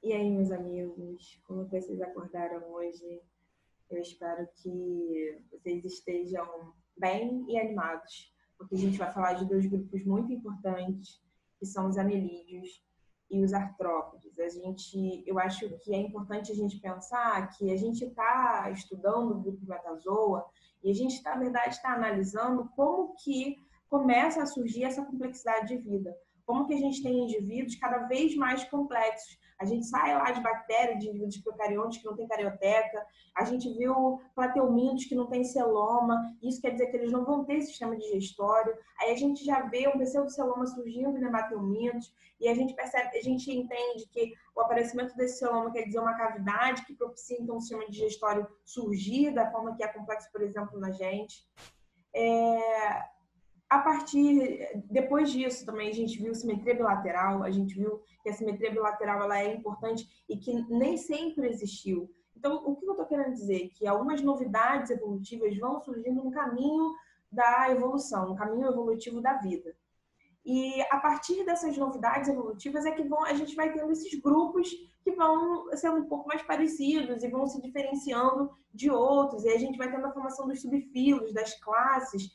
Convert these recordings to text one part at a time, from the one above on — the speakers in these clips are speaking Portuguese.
E aí, meus amigos, como vocês acordaram hoje? Eu espero que vocês estejam bem e animados, porque a gente vai falar de dois grupos muito importantes, que são os anelídeos e os artrópodes. Eu acho que é importante a gente pensar que a gente está estudando o grupo Metazoa e a gente, na verdade, está analisando como que começa a surgir essa complexidade de vida. Como que a gente tem indivíduos cada vez mais complexos. A gente sai lá de bactérias, de indivíduos procariontes que não tem carioteca, a gente viu plateumintos que não tem celoma, isso quer dizer que eles não vão ter sistema digestório. Aí a gente já vê um pseudoceloma surgindo em nemateumintos, e a gente percebe, a gente entende que o aparecimento desse celoma quer dizer uma cavidade que propicia então o sistema digestório surgir da forma que é complexo, por exemplo, na gente. Depois disso também a gente viu simetria bilateral, a gente viu que a simetria bilateral ela é importante e que nem sempre existiu. Então, o que eu estou querendo dizer? Que algumas novidades evolutivas vão surgindo no caminho da evolução, no caminho evolutivo da vida. E a partir dessas novidades evolutivas é que a gente vai tendo esses grupos que vão sendo um pouco mais parecidos e vão se diferenciando de outros. E a gente vai tendo a formação dos subfilos, das classes,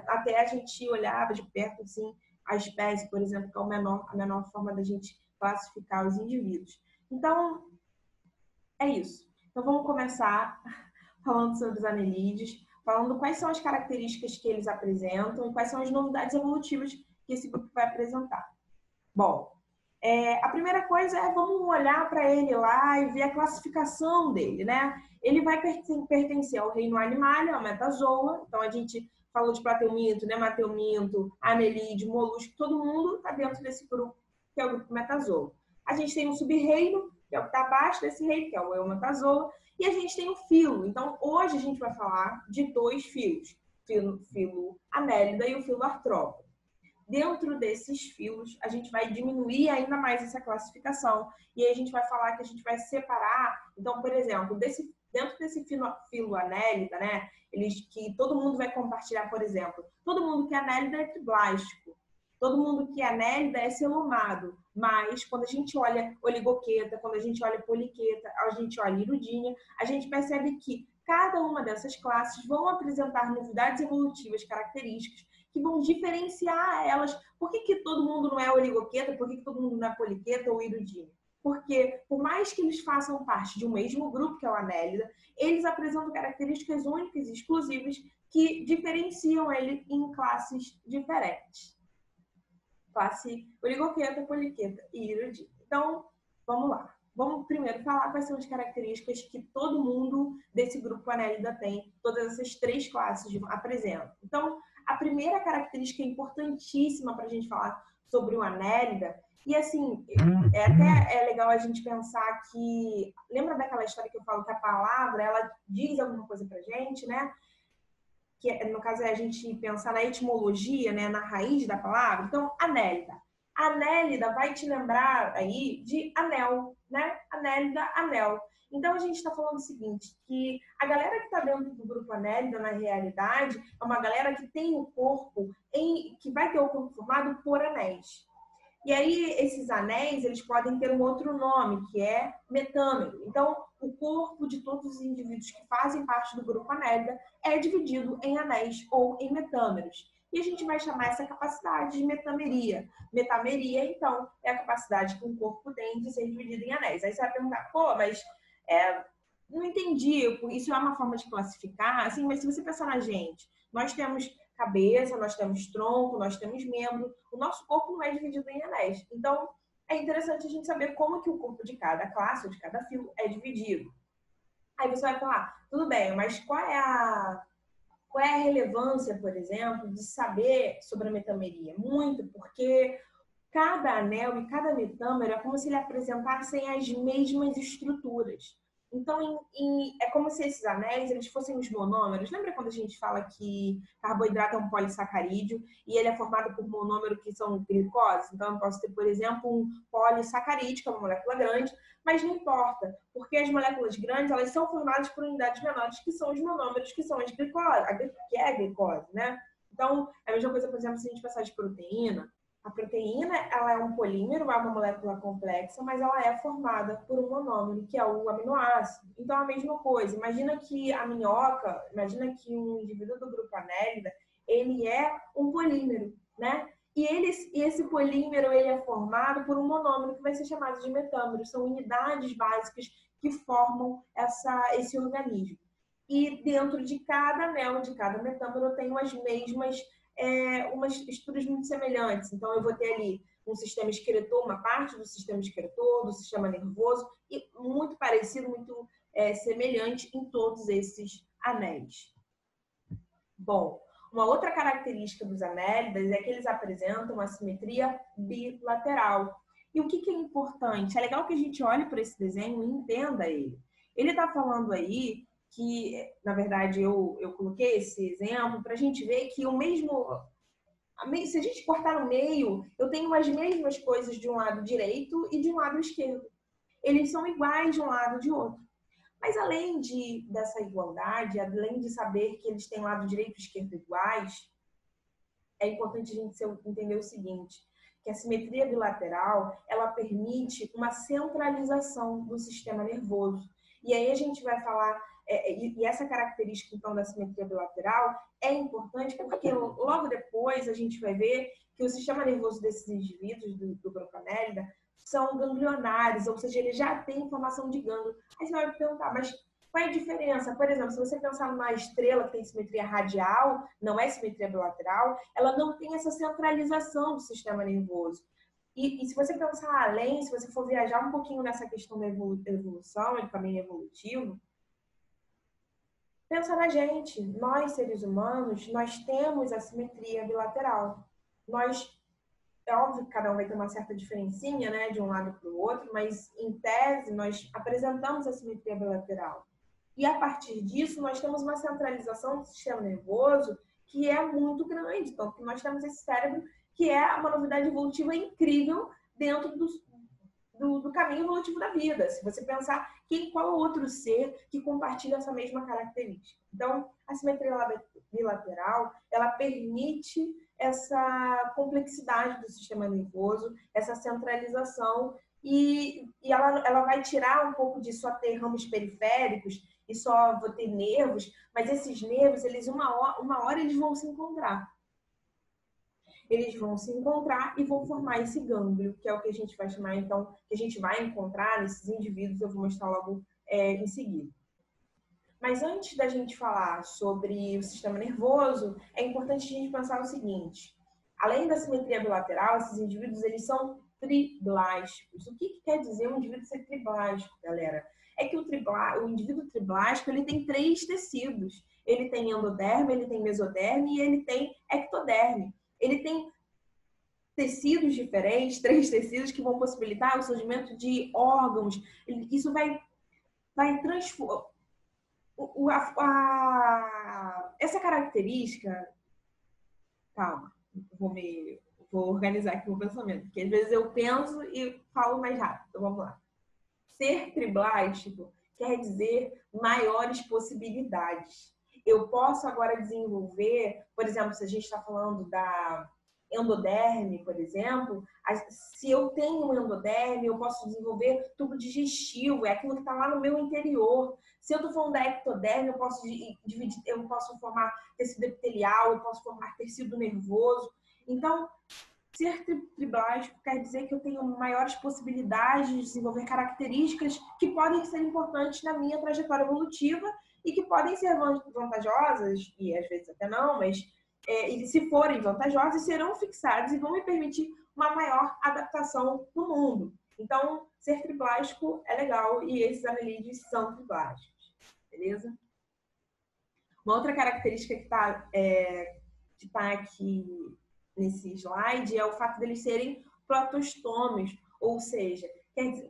até a gente olhar de perto assim, a espécie, por exemplo, que é a menor forma da gente classificar os indivíduos. Então, é isso. Então, vamos começar falando sobre os anelídeos, falando quais são as características que eles apresentam e quais são as novidades evolutivas que esse grupo vai apresentar. Bom, a primeira coisa é vamos olhar para ele lá e ver a classificação dele, né? Ele vai pertencer ao reino animal, ao metazoa. Então, a gente falou de plateuminto, nemateuminto, anelídeo, molusco, todo mundo está dentro desse grupo, que é o grupo metazoa. A gente tem um sub-reino, que é o que está abaixo desse reino, que é o eumetazoa, e a gente tem o filo. Então, hoje a gente vai falar de dois filos, filo anélida e o filo artrópode. Dentro desses filos, a gente vai diminuir ainda mais essa classificação. E aí a gente vai falar que a gente vai separar. Então, por exemplo, dentro desse filo anélida, né? Que todo mundo vai compartilhar, por exemplo, todo mundo que é anélida é triblástico. Todo mundo que é anélida é celomado. Mas, quando a gente olha oligoqueta, quando a gente olha poliqueta, a gente olha irudinha, a gente percebe que cada uma dessas classes vão apresentar novidades evolutivas características que vão diferenciar elas. Por que todo mundo não é oligoqueta? Por que todo mundo não é poliqueta ou irudinha? Porque, por mais que eles façam parte de um mesmo grupo, que é o anélida, eles apresentam características únicas e exclusivas que diferenciam ele em classes diferentes. Classe oligoqueta, poliqueta e irudinha. Então, vamos lá. Vamos primeiro falar quais são as características que todo mundo desse grupo anélida tem, todas essas três classes apresentam. Então, a primeira característica importantíssima para a gente falar sobre o anélida, e assim, até legal a gente pensar que, lembra daquela história que eu falo que a palavra, ela diz alguma coisa pra gente, né? Que no caso é a gente pensar na etimologia, né, na raiz da palavra. Então, anélida. Anélida vai te lembrar aí de anel, né? Anélida, anel. Então, a gente está falando o seguinte, que a galera que está dentro do grupo anélida, na realidade, é uma galera que tem o corpo, que vai ter o corpo formado por anéis. E aí, esses anéis, eles podem ter um outro nome, que é metâmero. Então, o corpo de todos os indivíduos que fazem parte do grupo anélida é dividido em anéis ou em metâmeros. E a gente vai chamar essa capacidade de metameria. Metameria, então, é a capacidade que um corpo tem de ser dividido em anéis. Aí você vai perguntar, pô, mas não entendi, isso é uma forma de classificar? Assim, mas se você pensar na gente, nós temos cabeça, nós temos tronco, nós temos membro. O nosso corpo não é dividido em anéis. Então, é interessante a gente saber como que o corpo de cada classe ou de cada filo é dividido. Aí você vai falar, tudo bem, mas qual é a relevância, por exemplo, de saber sobre a metameria? Muito, porque cada anel e cada metâmero é como se ele apresentassem as mesmas estruturas. Então, é como se esses anéis eles fossem os monômeros. Lembra quando a gente fala que carboidrato é um polissacarídeo e ele é formado por monômero que são glicose? Então, eu posso ter, por exemplo, um polissacarídeo, que é uma molécula grande, mas não importa, porque as moléculas grandes elas são formadas por unidades menores, que são os monômeros, que são as glicose, que é a glicose, né? Então, é a mesma coisa, por exemplo, se a gente pensar de proteína. A proteína, ela é um polímero, é uma molécula complexa, mas ela é formada por um monômero, que é o aminoácido. Então, a mesma coisa. Imagina que a minhoca, imagina que um indivíduo do grupo Annelida, ele é um polímero, né? E esse polímero, ele é formado por um monômero, que vai ser chamado de metâmero. São unidades básicas que formam esse organismo. E dentro de cada anel, de cada metâmero, eu tenho as mesmas umas estruturas muito semelhantes. Então, eu vou ter ali um sistema excretor, uma parte do sistema excretor, do sistema nervoso, e muito parecido, muito semelhante em todos esses anéis. Bom, uma outra característica dos anélidas é que eles apresentam a simetria bilateral. E o que é importante? É legal que a gente olhe para esse desenho e entenda ele. Ele está falando aí que, na verdade, eu coloquei esse exemplo para a gente ver que o mesmo... Se a gente cortar no meio, eu tenho as mesmas coisas de um lado direito e de um lado esquerdo. Eles são iguais de um lado e de outro. Mas além dessa igualdade, além de saber que eles têm lado direito e esquerdo iguais, é importante a gente entender o seguinte, que a simetria bilateral, ela permite uma centralização do sistema nervoso. E aí a gente vai falar, e essa característica, então, da simetria bilateral é importante porque logo depois a gente vai ver que o sistema nervoso desses indivíduos do grupo Annelida são ganglionares, ou seja, ele já tem formação de gânglio. Aí você vai me perguntar, mas qual é a diferença? Por exemplo, se você pensar numa estrela que tem simetria radial, não é simetria bilateral, ela não tem essa centralização do sistema nervoso. E se você pensar além, se você for viajar um pouquinho nessa questão da evolução, do caminho evolutivo, pensa na gente. Nós, seres humanos, nós temos a simetria bilateral. É óbvio que cada um vai ter uma certa diferencinha, né, de um lado para o outro, mas, em tese, nós apresentamos a simetria bilateral. E, a partir disso, nós temos uma centralização do sistema nervoso que é muito grande. Então, nós temos esse cérebro que é uma novidade evolutiva incrível dentro do caminho evolutivo da vida. Se você pensar qual outro ser que compartilha essa mesma característica. Então, a simetria bilateral, ela permite essa complexidade do sistema nervoso, essa centralização, e ela vai tirar um pouco de só ter ramos periféricos e só vou ter nervos, mas esses nervos, eles uma hora eles vão se encontrar. Eles vão se encontrar e vão formar esse gânglio, que é o que a gente vai chamar, então, que a gente vai encontrar nesses indivíduos, eu vou mostrar logo em seguida. Mas antes da gente falar sobre o sistema nervoso, é importante a gente pensar o seguinte: além da simetria bilateral, esses indivíduos eles são triblásticos. O que quer dizer um indivíduo ser triblástico, galera? É que o indivíduo triblástico ele tem 3 tecidos. Ele tem endoderme, ele tem mesoderme e ele tem ectoderme. Ele tem tecidos diferentes, 3 tecidos que vão possibilitar o surgimento de órgãos. Isso vai transformar. Essa característica... Calma, vou organizar aqui o meu pensamento, porque às vezes eu penso e falo mais rápido. Então vamos lá. Ser triblástico quer dizer maiores possibilidades. Eu posso agora desenvolver, por exemplo, se a gente está falando da endoderme, por exemplo, se eu tenho um endoderme, eu posso desenvolver tubo digestivo, é aquilo que está lá no meu interior. Se eu estou falando da ectoderme, eu posso formar tecido epitelial, eu posso formar tecido nervoso. Então, ser triblástico quer dizer que eu tenho maiores possibilidades de desenvolver características que podem ser importantes na minha trajetória evolutiva e que podem ser vantajosas, e às vezes até não, mas se forem vantajosas, serão fixadas e vão me permitir uma maior adaptação no mundo. Então, ser triblástico é legal e esses anelídeos são triblásticos, beleza? Uma outra característica que está aqui nesse slide é o fato deles serem protostômios, ou seja,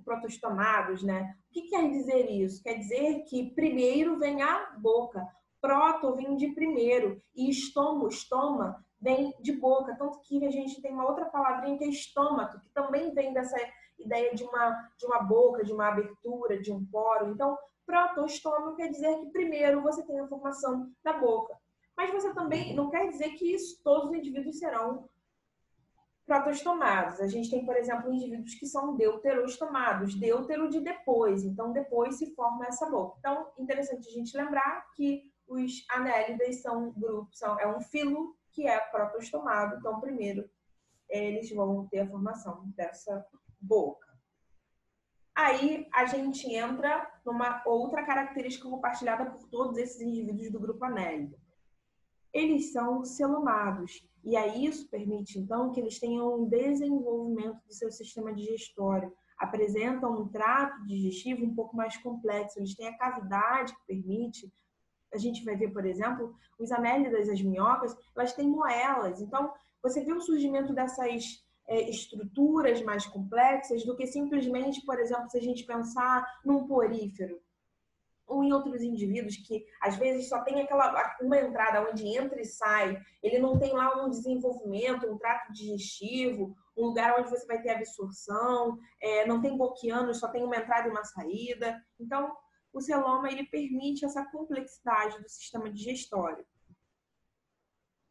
protostomados, né? O que quer dizer isso? Quer dizer que primeiro vem a boca, proto vem de primeiro e estoma vem de boca, tanto que a gente tem uma outra palavrinha que é estômago, que também vem dessa ideia de uma boca, de uma abertura, de um poro. Então, protostômago quer dizer que primeiro você tem a formação da boca. Mas você também não quer dizer que todos os indivíduos serão protostomados. A gente tem, por exemplo, indivíduos que são deuterostomados, deutero de depois, então depois se forma essa boca. Então, interessante a gente lembrar que os anélidas são grupos, é um filo que é protostomado, então primeiro eles vão ter a formação dessa boca. Aí a gente entra numa outra característica compartilhada por todos esses indivíduos do grupo anélide. Eles são celomados, e aí isso permite, então, que eles tenham um desenvolvimento do seu sistema digestório, apresentam um trato digestivo um pouco mais complexo, eles têm a cavidade que permite, a gente vai ver, por exemplo, os anélidas, as minhocas, elas têm moelas, então você vê o surgimento dessas estruturas mais complexas do que simplesmente, por exemplo, se a gente pensar num porífero, ou em outros indivíduos que às vezes só tem uma entrada onde entra e sai, ele não tem lá um desenvolvimento, um trato digestivo, um lugar onde você vai ter absorção, não tem boquianos, só tem uma entrada e uma saída. Então, o celoma ele permite essa complexidade do sistema digestório.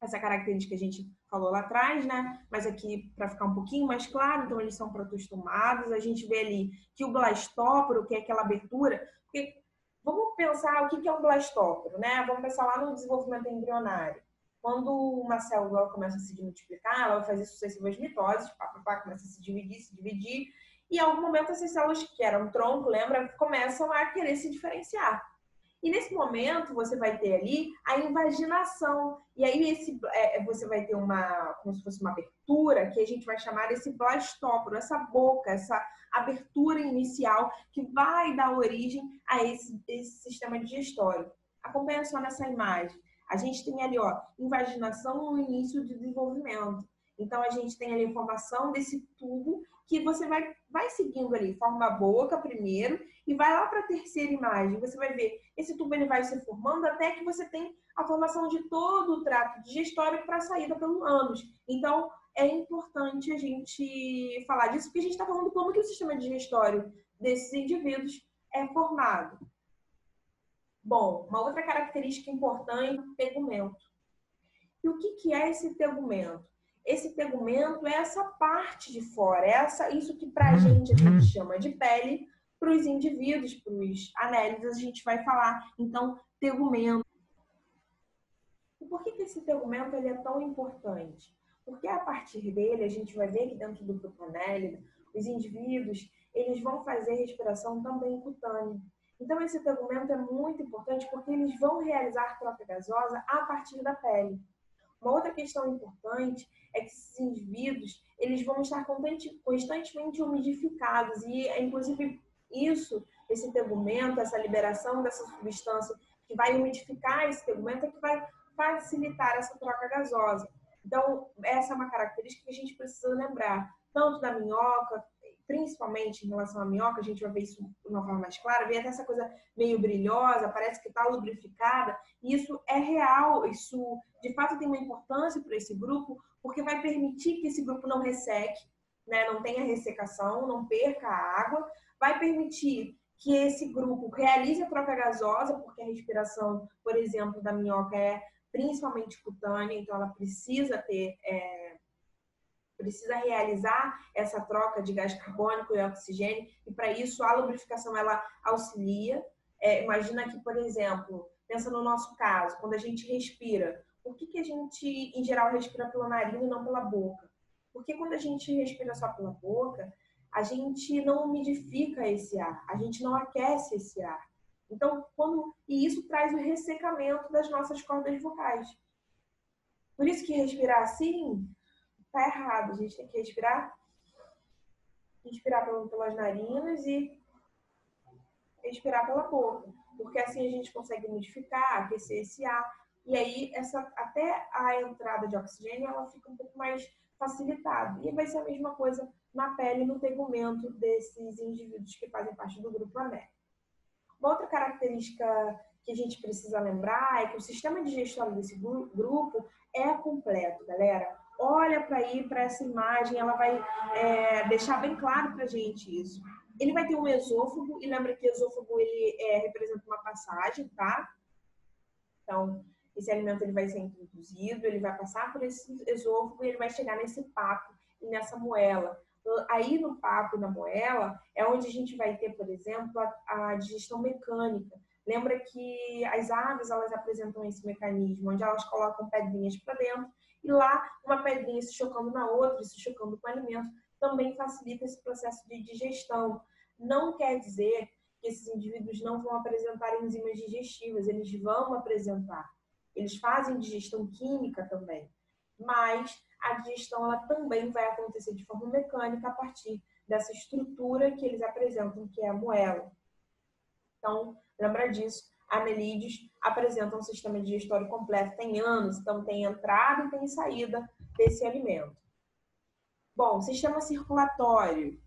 Essa característica a gente falou lá atrás, né? Mas aqui, para ficar um pouquinho mais claro, então eles são protostomados. A gente vê ali que o blastóporo, que é aquela abertura, porque vamos pensar o que é um blastóporo, né? Vamos pensar lá no desenvolvimento embrionário. Quando uma célula começa a se multiplicar, ela vai fazer sucessivas mitoses, começa a se dividir, e em algum momento essas células que eram tronco, lembra, começam a querer se diferenciar. E nesse momento você vai ter ali a invaginação. E aí você vai ter como se fosse uma abertura, que a gente vai chamar esse blastóporo, essa boca, essa abertura inicial que vai dar origem a esse sistema digestório. Acompanha só nessa imagem. A gente tem ali, ó, invaginação no início do desenvolvimento. Então a gente tem ali a formação desse tubo que você vai seguindo ali, forma a boca primeiro e vai lá para a terceira imagem. Você vai ver, esse tubo ele vai se formando até que você tem a formação de todo o trato digestório para a saída pelo ânus. Então, é importante a gente falar disso, porque a gente está falando como que o sistema digestório desses indivíduos é formado. Bom, uma outra característica importante é o tegumento. E o que é esse tegumento? Esse tegumento é essa parte de fora, isso que pra gente a gente chama de pele, para os indivíduos, para os anélidos, a gente vai falar, então, tegumento. E por que esse tegumento ele é tão importante? Porque a partir dele, a gente vai ver que dentro do grupo anélido, os indivíduos, eles vão fazer respiração também cutânea. Então, esse tegumento é muito importante porque eles vão realizar troca gasosa a partir da pele. Uma outra questão importante é que esses indivíduos eles vão estar constantemente umidificados e, inclusive, esse tegumento, essa liberação dessa substância que vai umidificar esse tegumento é que vai facilitar essa troca gasosa. Então, essa é uma característica que a gente precisa lembrar, tanto da minhoca, principalmente em relação à minhoca, a gente vai ver isso de uma forma mais clara, vê até essa coisa meio brilhosa, parece que está lubrificada, e isso é real, isso de fato tem uma importância para esse grupo, porque vai permitir que esse grupo não resseque, né, não tenha ressecação, não perca a água, vai permitir que esse grupo realize a troca gasosa, porque a respiração, por exemplo, da minhoca é principalmente cutânea, então ela precisa precisa realizar essa troca de gás carbônico e oxigênio, e para isso a lubrificação ela auxilia. Imagina que, por exemplo, pensa no nosso caso, quando a gente respira, por que a gente, em geral, respira pela narina e não pela boca? Porque quando a gente respira só pela boca, a gente não umidifica esse ar, a gente não aquece esse ar. Então, e isso traz o ressecamento das nossas cordas vocais. Por isso que respirar assim tá errado. A gente tem que respirar pelas narinas e respirar pela boca, porque assim a gente consegue modificar, aquecer esse ar, e aí até a entrada de oxigênio ela fica um pouco mais facilitada. E vai ser a mesma coisa na pele e no tegumento desses indivíduos que fazem parte do grupo anélido. Uma outra característica que a gente precisa lembrar é que o sistema digestório desse grupo é completo, galera. Olha para essa imagem, ela vai deixar bem claro para a gente isso. Ele vai ter um esôfago, e lembra que o esôfago ele representa uma passagem, tá? Então, esse alimento ele vai ser introduzido, ele vai passar por esse esôfago e ele vai chegar nesse papo, e nessa moela. Aí no papo e na moela é onde a gente vai ter, por exemplo, a digestão mecânica. Lembra que as aves elas apresentam esse mecanismo, onde elas colocam pedrinhas para dentro e lá uma pedrinha se chocando na outra, se chocando com o alimento, também facilita esse processo de digestão. Não quer dizer que esses indivíduos não vão apresentar enzimas digestivas, eles vão apresentar. Eles fazem digestão química também, mas a digestão ela também vai acontecer de forma mecânica a partir dessa estrutura que eles apresentam, que é a moela. Então, lembra disso, anelídeos apresentam um sistema digestório completo, tem anos, então tem entrada e tem saída desse alimento. Bom, sistema circulatório.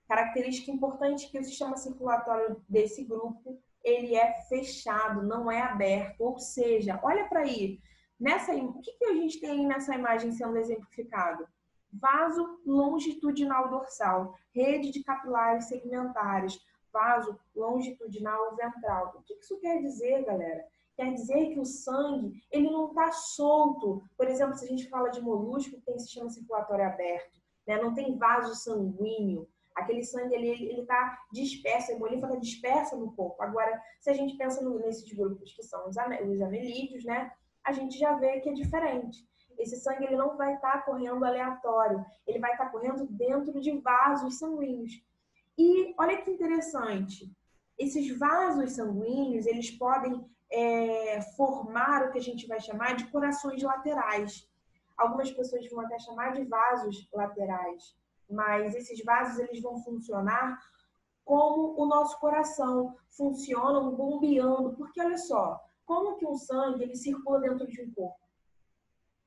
Característica importante que o sistema circulatório desse grupo, ele é fechado, não é aberto. Ou seja, olha para aí, o que a gente tem nessa imagem sendo exemplificado? Vaso longitudinal dorsal, rede de capilares segmentares, vaso longitudinal ventral. O que isso quer dizer, galera? Quer dizer que o sangue, ele não está solto. Por exemplo, se a gente fala de molusco, tem sistema circulatório aberto, né? Não tem vaso sanguíneo. Aquele sangue ele está disperso, a hemolifa está dispersa no corpo. Agora, se a gente pensa nesses grupos que são os anelídeos, né? A gente já vê que é diferente. Esse sangue ele não vai estar correndo aleatório, ele vai estar correndo dentro de vasos sanguíneos. E olha que interessante, esses vasos sanguíneos, eles podem formar o que a gente vai chamar de corações laterais. Algumas pessoas vão até chamar de vasos laterais, mas esses vasos eles vão funcionar como o nosso coração, funcionam bombeando, porque olha só, como que um sangue ele circula dentro de um corpo?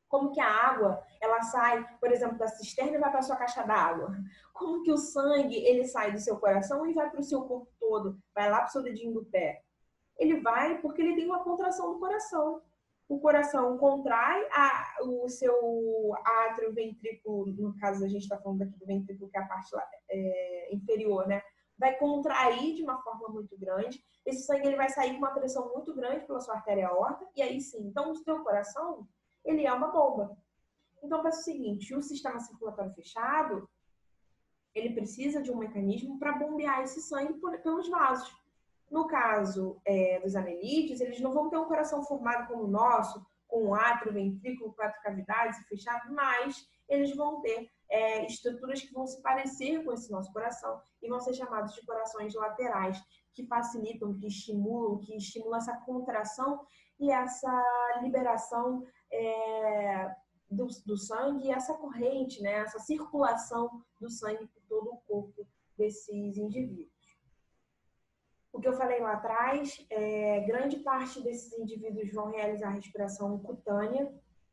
Como que a água, ela sai, por exemplo, da cisterna e vai para a sua caixa d'água? Como que o sangue, ele sai do seu coração e vai para o seu corpo todo? Vai lá para o seu dedinho do pé? Ele vai porque ele tem uma contração do coração. O coração contrai o seu átrio ventrículo, no caso a gente está falando aqui do ventrículo, que é a parte inferior, né? Vai contrair de uma forma muito grande. Esse sangue ele vai sair com uma pressão muito grande pela sua artéria aorta, e aí sim, então o seu coração ele é uma bomba. Então, pensa o seguinte, o sistema circulatório fechado, ele precisa de um mecanismo para bombear esse sangue pelos vasos. No caso dos anelídeos, eles não vão ter um coração formado como o nosso, com átrio, ventrículo, 4 cavidades fechado, mas eles vão ter estruturas que vão se parecer com esse nosso coração e vão ser chamados de corações laterais, que facilitam, que estimulam essa contração e essa liberação do sangue e essa corrente, né? Essa circulação do sangue por todo o corpo desses indivíduos. O que eu falei lá atrás, grande parte desses indivíduos vão realizar respiração cutânea,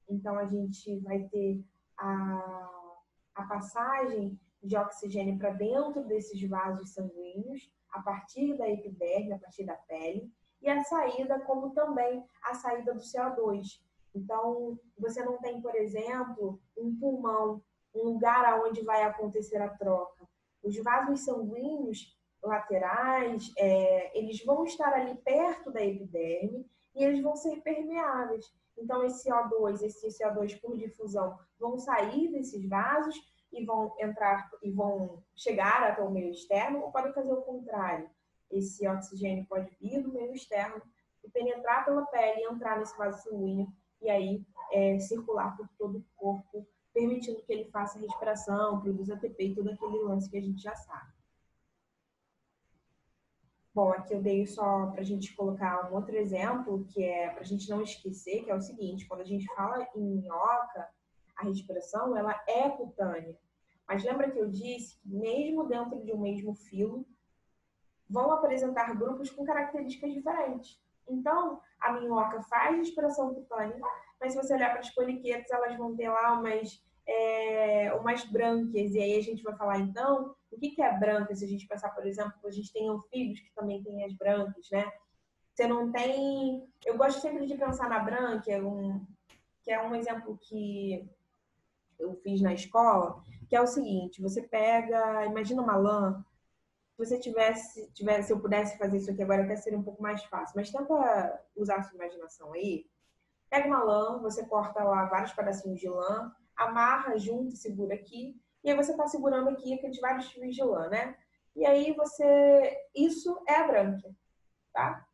então a gente vai ter a passagem de oxigênio para dentro desses vasos sanguíneos, a partir da epiderme, a partir da pele, e a saída, como também a saída do CO2. Então, você não tem, por exemplo, um pulmão, um lugar onde vai acontecer a troca. Os vasos sanguíneos laterais, eles vão estar ali perto da epiderme e eles vão ser permeáveis. Então, esse CO2 por difusão vão sair desses vasos e vão entrar e vão chegar até o meio externo, ou podem fazer o contrário. Esse oxigênio pode vir do meio externo e penetrar pela pele e entrar nesse vaso sanguíneo e aí circular por todo o corpo, permitindo que ele faça respiração, produza ATP e todo aquele lance que a gente já sabe. Bom, aqui eu dei só para a gente colocar um outro exemplo, que é para a gente não esquecer, que é o seguinte, quando a gente fala em minhoca, a respiração ela é cutânea. Mas lembra que eu disse que mesmo dentro de um mesmo filo, vão apresentar grupos com características diferentes. Então, a minhoca faz respiração cutânea, mas se você olhar para as poliquetas, elas vão ter lá umas brânquias. E aí a gente vai falar, então, o que é brânquia? Se a gente pensar, por exemplo, a gente tem anfíbios que também têm as brânquias, né? Você não tem... Eu gosto sempre de pensar na brânquia, que é um exemplo que eu fiz na escola, que é o seguinte, você pega, imagina uma lã, se eu pudesse fazer isso aqui agora, até seria um pouco mais fácil. Mas tenta usar a sua imaginação aí. Pega uma lã, você corta lá vários pedacinhos de lã, amarra junto e segura aqui. e aí você está segurando aqui aqueles vários fios de lã, né? E aí isso é a brânquia, tá?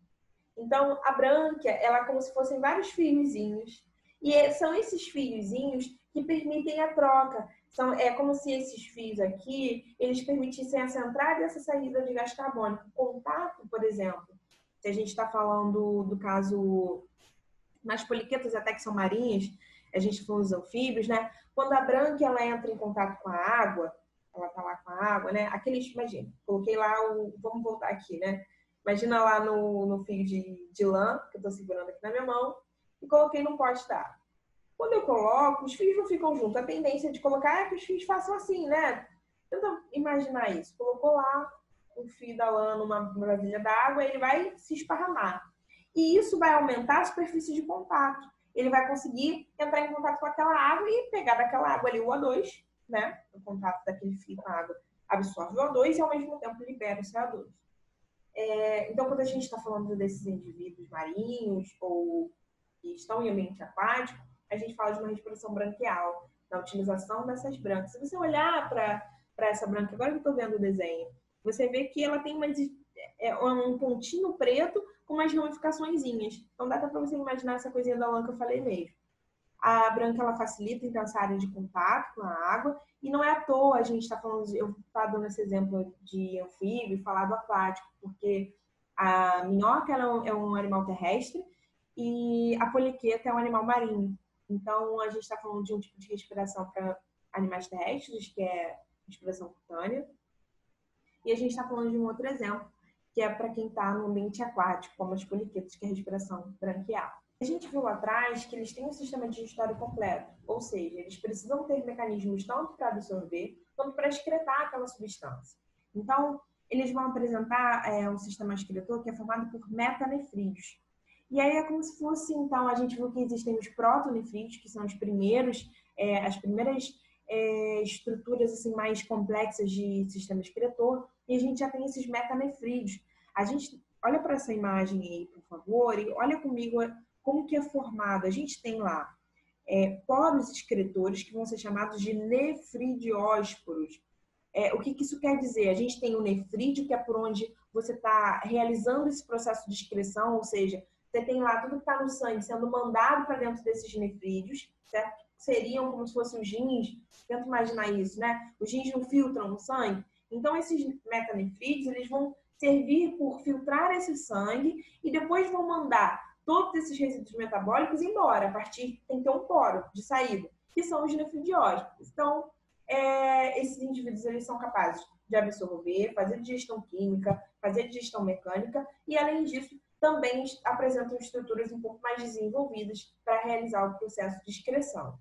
Então, a brânquia, ela é como se fossem vários fiozinhos. E são esses fiozinhos que permitem a troca. É como se esses fios aqui, eles permitissem essa entrada e essa saída de gás carbônico. O contato, por exemplo, se a gente está falando do caso nas poliquetas até que são marinhas, a gente falou dos anfíbios, né? Quando a brânquia ela entra em contato com a água, ela tá lá com a água, né? Imagina, coloquei lá vamos voltar aqui, né? Imagina lá no fio de lã, que eu tô segurando aqui na minha mão, e coloquei num pote d'água. Quando eu coloco, os fios não ficam juntos. A tendência de colocar é que os fios façam assim, né? Tenta imaginar isso. Colocou lá o fio da lã numa vasilha d'água, ele vai se esparramar. E isso vai aumentar a superfície de contato. Ele vai conseguir entrar em contato com aquela água e pegar daquela água ali o O2, né? O contato daquele fio com a água absorve o O2 e ao mesmo tempo libera o CO2. Então, quando a gente está falando desses indivíduos marinhos ou que estão em ambiente aquático, a gente fala de uma respiração branquial, na utilização dessas brancas. Se você olhar para essa branca, agora que eu estou vendo o desenho, você vê que ela tem um pontinho preto com umas ramificaçõezinhas. Então dá para você imaginar essa coisinha da lã que eu falei mesmo. A branca ela facilita então essa área de contato com a água e não é à toa a gente está falando eu estou dando esse exemplo de anfíbio e falar do aquático, porque a minhoca ela é um animal terrestre e a poliqueta é um animal marinho. Então a gente está falando de um tipo de respiração para animais terrestres, que é respiração cutânea, e a gente está falando de um outro exemplo, que é para quem está no ambiente aquático, como as poliquetas, que é a respiração branquial. A gente viu lá atrás que eles têm um sistema digestório completo, ou seja, eles precisam ter mecanismos tanto para absorver quanto para excretar aquela substância. Então, eles vão apresentar um sistema excretor que é formado por metanefrídeos. E aí é como se fosse, então, a gente viu que existem os protonefrídeos, que são as primeiras estruturas assim, mais complexas de sistema excretor, e a gente já tem esses metanefrídeos. A gente olha para essa imagem aí, por favor, e olha comigo como que é formado. A gente tem lá poros excretores que vão ser chamados de nefridiósporos. O que isso quer dizer? A gente tem o nefrídeo, que é por onde você está realizando esse processo de excreção, ou seja, você tem lá tudo que está no sangue sendo mandado para dentro desses nefrídeos, certo? Seriam como se fossem os rins, tenta imaginar isso, né? Os rins não filtram no sangue. Então, esses metanefrídeos, eles vão servir por filtrar esse sangue e depois vão mandar todos esses resíduos metabólicos embora. A partir tem que ter um poro de saída, que são os nefridiósporos. Então, esses indivíduos eles são capazes de absorver, fazer digestão química, fazer digestão mecânica e, além disso, também apresentam estruturas um pouco mais desenvolvidas para realizar o processo de excreção.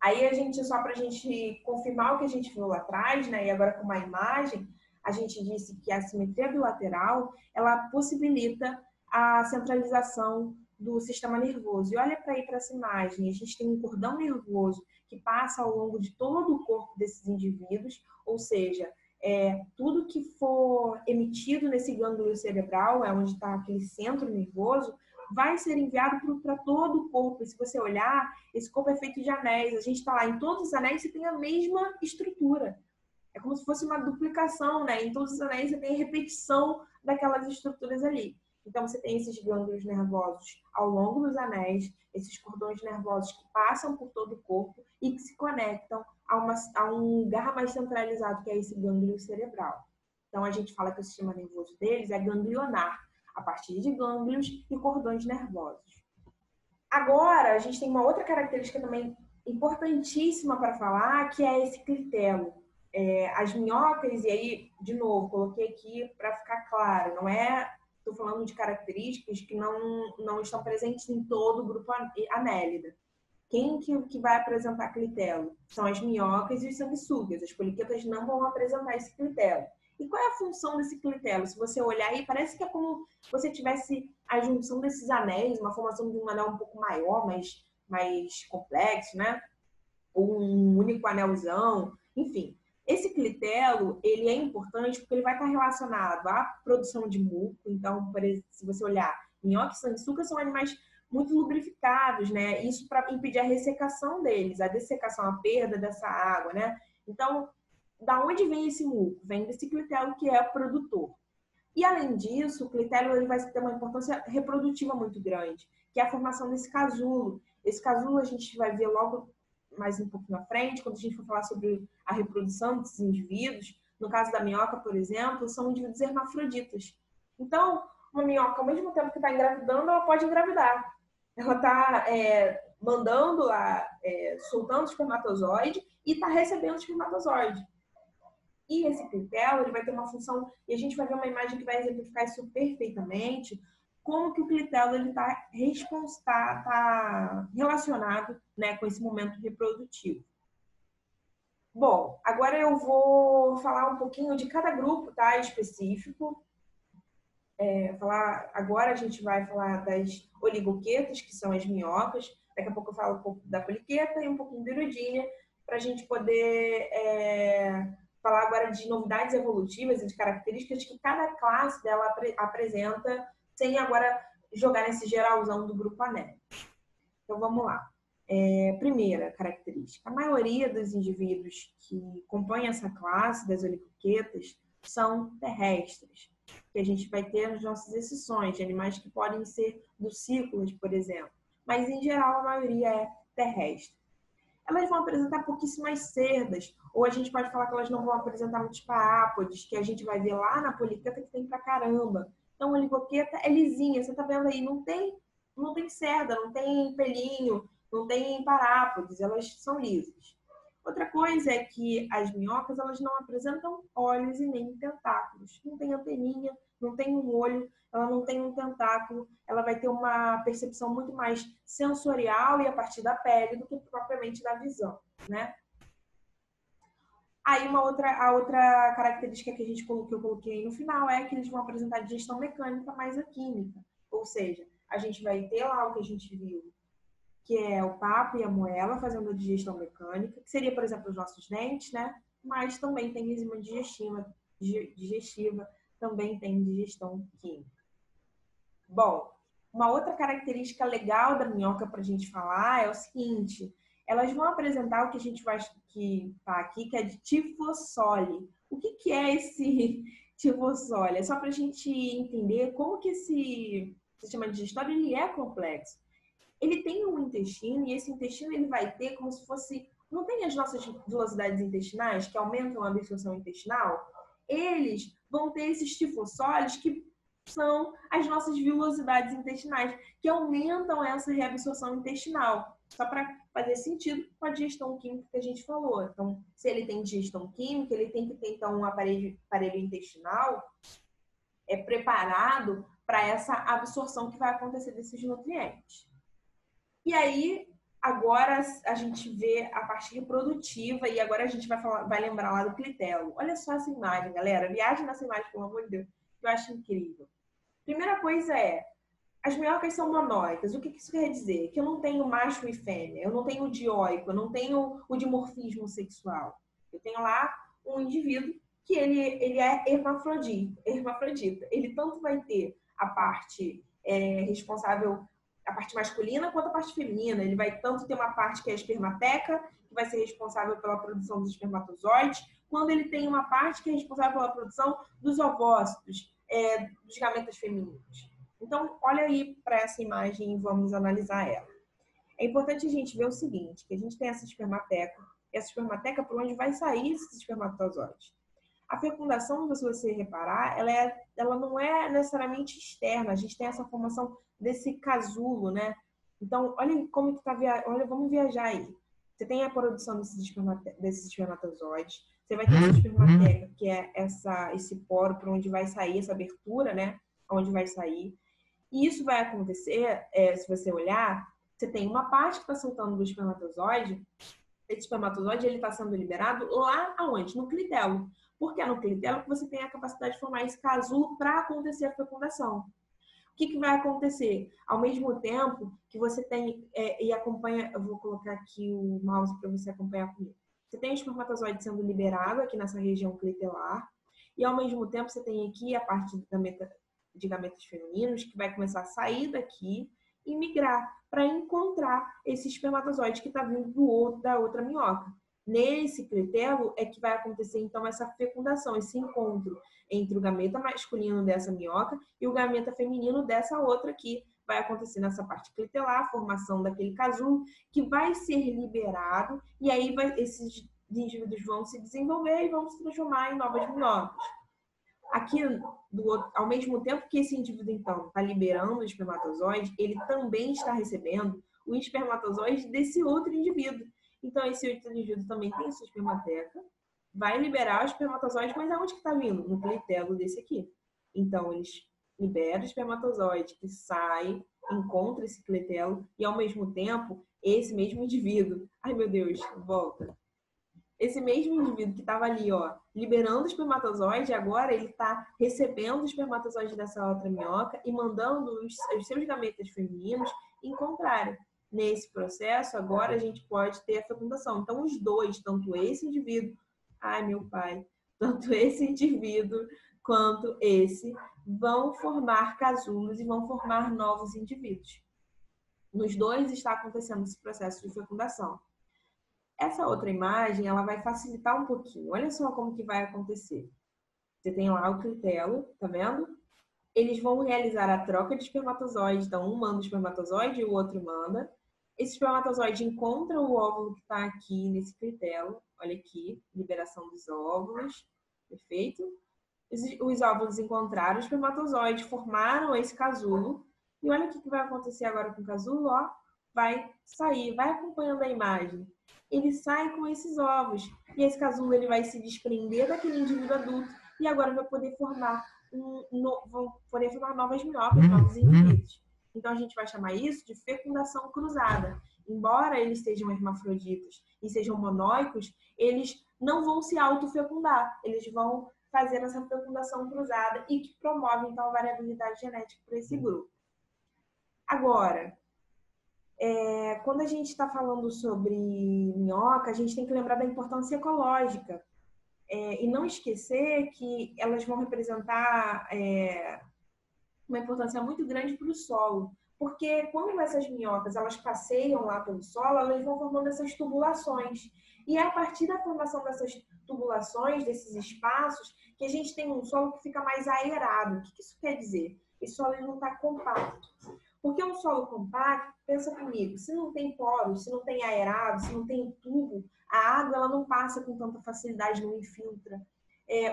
Aí, só para a gente confirmar o que a gente viu lá atrás, né, e agora com uma imagem, a gente disse que a simetria bilateral, ela possibilita a centralização do sistema nervoso. E olha para aí para essa imagem, a gente tem um cordão nervoso que passa ao longo de todo o corpo desses indivíduos, ou seja, tudo que for emitido nesse gânglio cerebral, onde está aquele centro nervoso, vai ser enviado para todo o corpo. E se você olhar, esse corpo é feito de anéis. A gente está lá, em todos os anéis você tem a mesma estrutura. É como se fosse uma duplicação, né? Em todos os anéis você tem repetição daquelas estruturas ali. Então você tem esses gânglios nervosos ao longo dos anéis, esses cordões nervosos que passam por todo o corpo e que se conectam a um lugar mais centralizado, que é esse gânglio cerebral. Então a gente fala que o sistema nervoso deles é ganglionar, a partir de gânglios e cordões nervosos. Agora, a gente tem uma outra característica também importantíssima para falar, que é esse clitelo. As minhocas, e aí, de novo, coloquei aqui para ficar claro, não estou falando de características que não estão presentes em todo o grupo Annelida. Quem que vai apresentar clitelo? São as minhocas e os sanguessugas. As poliquetas não vão apresentar esse clitelo. E qual é a função desse clitelo? Se você olhar aí, parece que é como se você tivesse a junção desses anéis, uma formação de um anel um pouco maior, mais complexo, né? Ou um único anelzão, enfim. Esse clitelo, ele é importante porque ele vai estar relacionado à produção de muco. Então, por exemplo, se você olhar, minhoca e sanguessuga são animais muito lubrificados, né? Isso para impedir a ressecação deles, a dessecação, a perda dessa água, né? Então, da onde vem esse muco? Vem desse clitelo que é o produtor. E, além disso, o clitelo ele vai ter uma importância reprodutiva muito grande, que é a formação desse casulo. Esse casulo a gente vai ver logo mais um pouco na frente, quando a gente for falar sobre a reprodução desses indivíduos. No caso da minhoca, por exemplo, são indivíduos hermafroditas. Então, uma minhoca, ao mesmo tempo que está engravidando, ela pode engravidar. Ela está mandando lá, soltando o espermatozoide e está recebendo o espermatozoide. E esse clitelo, ele vai ter uma função, e a gente vai ver uma imagem que vai exemplificar isso perfeitamente, como que o clitelo está relacionado, né, com esse momento reprodutivo. Bom, agora eu vou falar um pouquinho de cada grupo, tá, específico. Agora a gente vai falar das oligoquetas, que são as minhocas. Daqui a pouco eu falo um pouco da poliqueta e um pouquinho da iridínia, para a gente poder falar agora de novidades evolutivas e de características que cada classe dela apresenta, sem agora jogar nesse geralzão do grupo Anélico. Então, vamos lá. Primeira característica. A maioria dos indivíduos que compõem essa classe das oligoquetas são terrestres, que a gente vai ter as nossas exceções, de animais que podem ser ducícolas, por exemplo. Mas, em geral, a maioria é terrestre. Elas vão apresentar pouquíssimas cerdas, ou a gente pode falar que elas não vão apresentar muitos parápodes, que a gente vai ver lá na poliqueta que tem pra caramba. Então, a oligoqueta é lisinha, você tá vendo aí, não tem cerda, não tem pelinho, não tem parápodes, elas são lisas. Outra coisa é que as minhocas, elas não apresentam olhos e nem tentáculos. Não tem anteninha, não tem um olho, ela não tem um tentáculo, ela vai ter uma percepção muito mais sensorial e a partir da pele do que propriamente da visão, né? Aí a outra característica que eu coloquei no final é que eles vão apresentar digestão mecânica mais a química. Ou seja, a gente vai ter lá o que a gente viu, que é o papo e a moela fazendo a digestão mecânica, que seria, por exemplo, os nossos dentes, né? Mas também tem enzima digestiva, também tem digestão química. Bom, uma outra característica legal da minhoca para a gente falar é o seguinte: elas vão apresentar o que a gente vai que tá aqui, que é de tifossole. O que é esse tifossole? É só para a gente entender como que esse sistema digestório ele é complexo. Ele tem um intestino e esse intestino ele vai ter como se fosse... Não tem as nossas vilosidades intestinais que aumentam a absorção intestinal? Eles vão ter esses tifossoles que são as nossas vilosidades intestinais, que aumentam essa reabsorção intestinal. Só para fazer sentido com a digestão química que a gente falou. Então, se ele tem digestão química, ele tem que ter, então, um aparelho intestinal preparado para essa absorção que vai acontecer desses nutrientes. E aí, agora a gente vê a parte reprodutiva e agora a gente vai lembrar lá do clitelo. Olha só essa imagem, galera. Viagem nessa imagem, pelo amor de Deus, que eu acho incrível. Primeira coisa as minhocas são monóicas. O que isso quer dizer? Que eu não tenho macho e fêmea, eu não tenho dioico, eu não tenho o dimorfismo sexual. Eu tenho lá um indivíduo que ele é hermafrodita. Ele tanto vai ter a parte responsável, a parte masculina quanto a parte feminina. Ele vai tanto ter uma parte que é a espermateca, que vai ser responsável pela produção dos espermatozoides, quando ele tem uma parte que é responsável pela produção dos ovócitos, dos gametas femininos. Então, olha aí para essa imagem e vamos analisar ela. É importante a gente ver o seguinte, que a gente tem essa espermateca por onde vai sair esses espermatozoides. A fecundação, se você reparar, ela não é necessariamente externa. A gente tem essa formação desse casulo, né? Então, olha como que tá vamos viajar aí. Você tem a produção desses espermatozoides. Você vai ter essa espermateca, que é esse poro por onde vai sair, essa abertura, né? Onde vai sair. E isso vai acontecer, se você olhar, você tem uma parte que está soltando do espermatozoide. Esse espermatozoide ele está sendo liberado lá aonde? No clitelo. Porque é no clitelo que você tem a capacidade de formar esse casulo para acontecer a fecundação. O que vai acontecer? Ao mesmo tempo que você tem e acompanha, eu vou colocar aqui o mouse para você acompanhar comigo. Você tem o espermatozoide sendo liberado aqui nessa região clitelar e ao mesmo tempo você tem aqui a parte de gametas femininos que vai começar a sair daqui e migrar para encontrar esse espermatozoide que está vindo da outra minhoca. Nesse cretelo é que vai acontecer, então, essa fecundação, esse encontro entre o gameta masculino dessa minhoca e o gameta feminino dessa outra aqui. Vai acontecer nessa parte clitelar, a formação daquele casulo, que vai ser liberado, e aí esses indivíduos vão se desenvolver e vão se transformar em novas minhocas. Aqui, ao mesmo tempo que esse indivíduo, então, está liberando o espermatozoide, ele também está recebendo o espermatozoide desse outro indivíduo. Então, esse outro indivíduo também tem sua espermateca, vai liberar o espermatozoide, mas aonde que está vindo? No clitelo desse aqui. Então, eles liberam o espermatozoide, que sai, encontra esse clitelo, e ao mesmo tempo, esse mesmo indivíduo, ai meu Deus, volta. Esse mesmo indivíduo que estava ali, ó, liberando o espermatozoide, agora ele está recebendo o espermatozoide dessa outra minhoca e mandando os seus gametas femininos encontrarem. Nesse processo, agora a gente pode ter a fecundação. Então, os dois, tanto esse indivíduo, ai meu pai, tanto esse indivíduo quanto esse, vão formar casulos e vão formar novos indivíduos. Nos dois está acontecendo esse processo de fecundação. Essa outra imagem, ela vai facilitar um pouquinho. Olha só como que vai acontecer. Você tem lá o clitelo, tá vendo? Eles vão realizar a troca de espermatozoide. Então, um manda o espermatozoide e o outro manda. Esse espermatozoide encontra o óvulo que está aqui nesse clitelo. Olha aqui, liberação dos óvulos. Perfeito? Os óvulos encontraram o espermatozoide, formaram esse casulo. E olha o que vai acontecer agora com o casulo, ó. Vai sair, vai acompanhando a imagem. Ele sai com esses ovos. E esse casulo ele vai se desprender daquele indivíduo adulto e agora vai poder formar vão poder formar novas minhocas, novos indivíduos. Então a gente vai chamar isso de fecundação cruzada. Embora eles sejam hermafroditas e sejam monóicos, eles não vão se autofecundar. Eles vão fazer essa fecundação cruzada e que promove então a variabilidade genética para esse grupo. Agora, quando a gente está falando sobre minhoca, a gente tem que lembrar da importância ecológica e não esquecer que elas vão representar uma importância muito grande para o solo, porque quando essas minhocas elas passeiam lá pelo solo, elas vão formando essas tubulações. E é a partir da formação dessas tubulações, desses espaços, que a gente tem um solo que fica mais aerado. O que isso quer dizer? Esse solo não está compacto. Porque um solo compacto, pensa comigo, se não tem poros, se não tem aerado, se não tem tubo, a água ela não passa com tanta facilidade, não infiltra.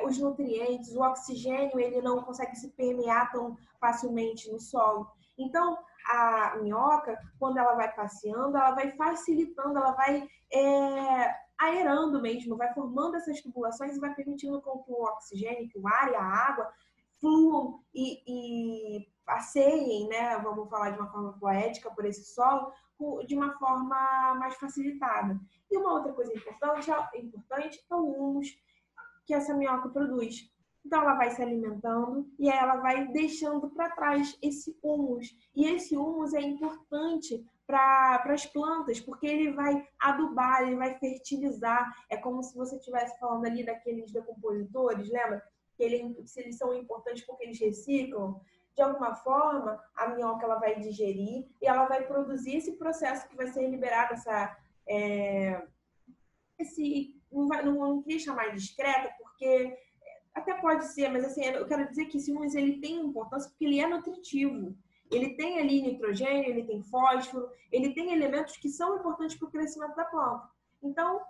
Os nutrientes, o oxigênio, ele não consegue se permear tão facilmente no solo. Então, a minhoca, quando ela vai passeando, ela vai facilitando, ela vai aerando mesmo, vai formando essas tubulações e vai permitindo com que o oxigênio, que o ar e a água fluam e passeiem, né? Vamos falar de uma forma poética por esse solo, de uma forma mais facilitada. E uma outra coisa importante é o humus que essa minhoca produz. Então, ela vai se alimentando e aí ela vai deixando para trás esse humus. E esse humus é importante para as plantas, porque ele vai adubar, ele vai fertilizar. É como se você estivesse falando ali daqueles decompositores, lembra? Que eles são importantes porque eles reciclam. De alguma forma, a minhoca ela vai digerir e ela vai produzir esse processo que vai ser liberado, não queria chamar de discreta, porque até pode ser, mas assim, eu quero dizer que esse humus ele tem importância porque ele é nutritivo. Ele tem ali nitrogênio, ele tem fósforo, ele tem elementos que são importantes para o crescimento da planta. Então,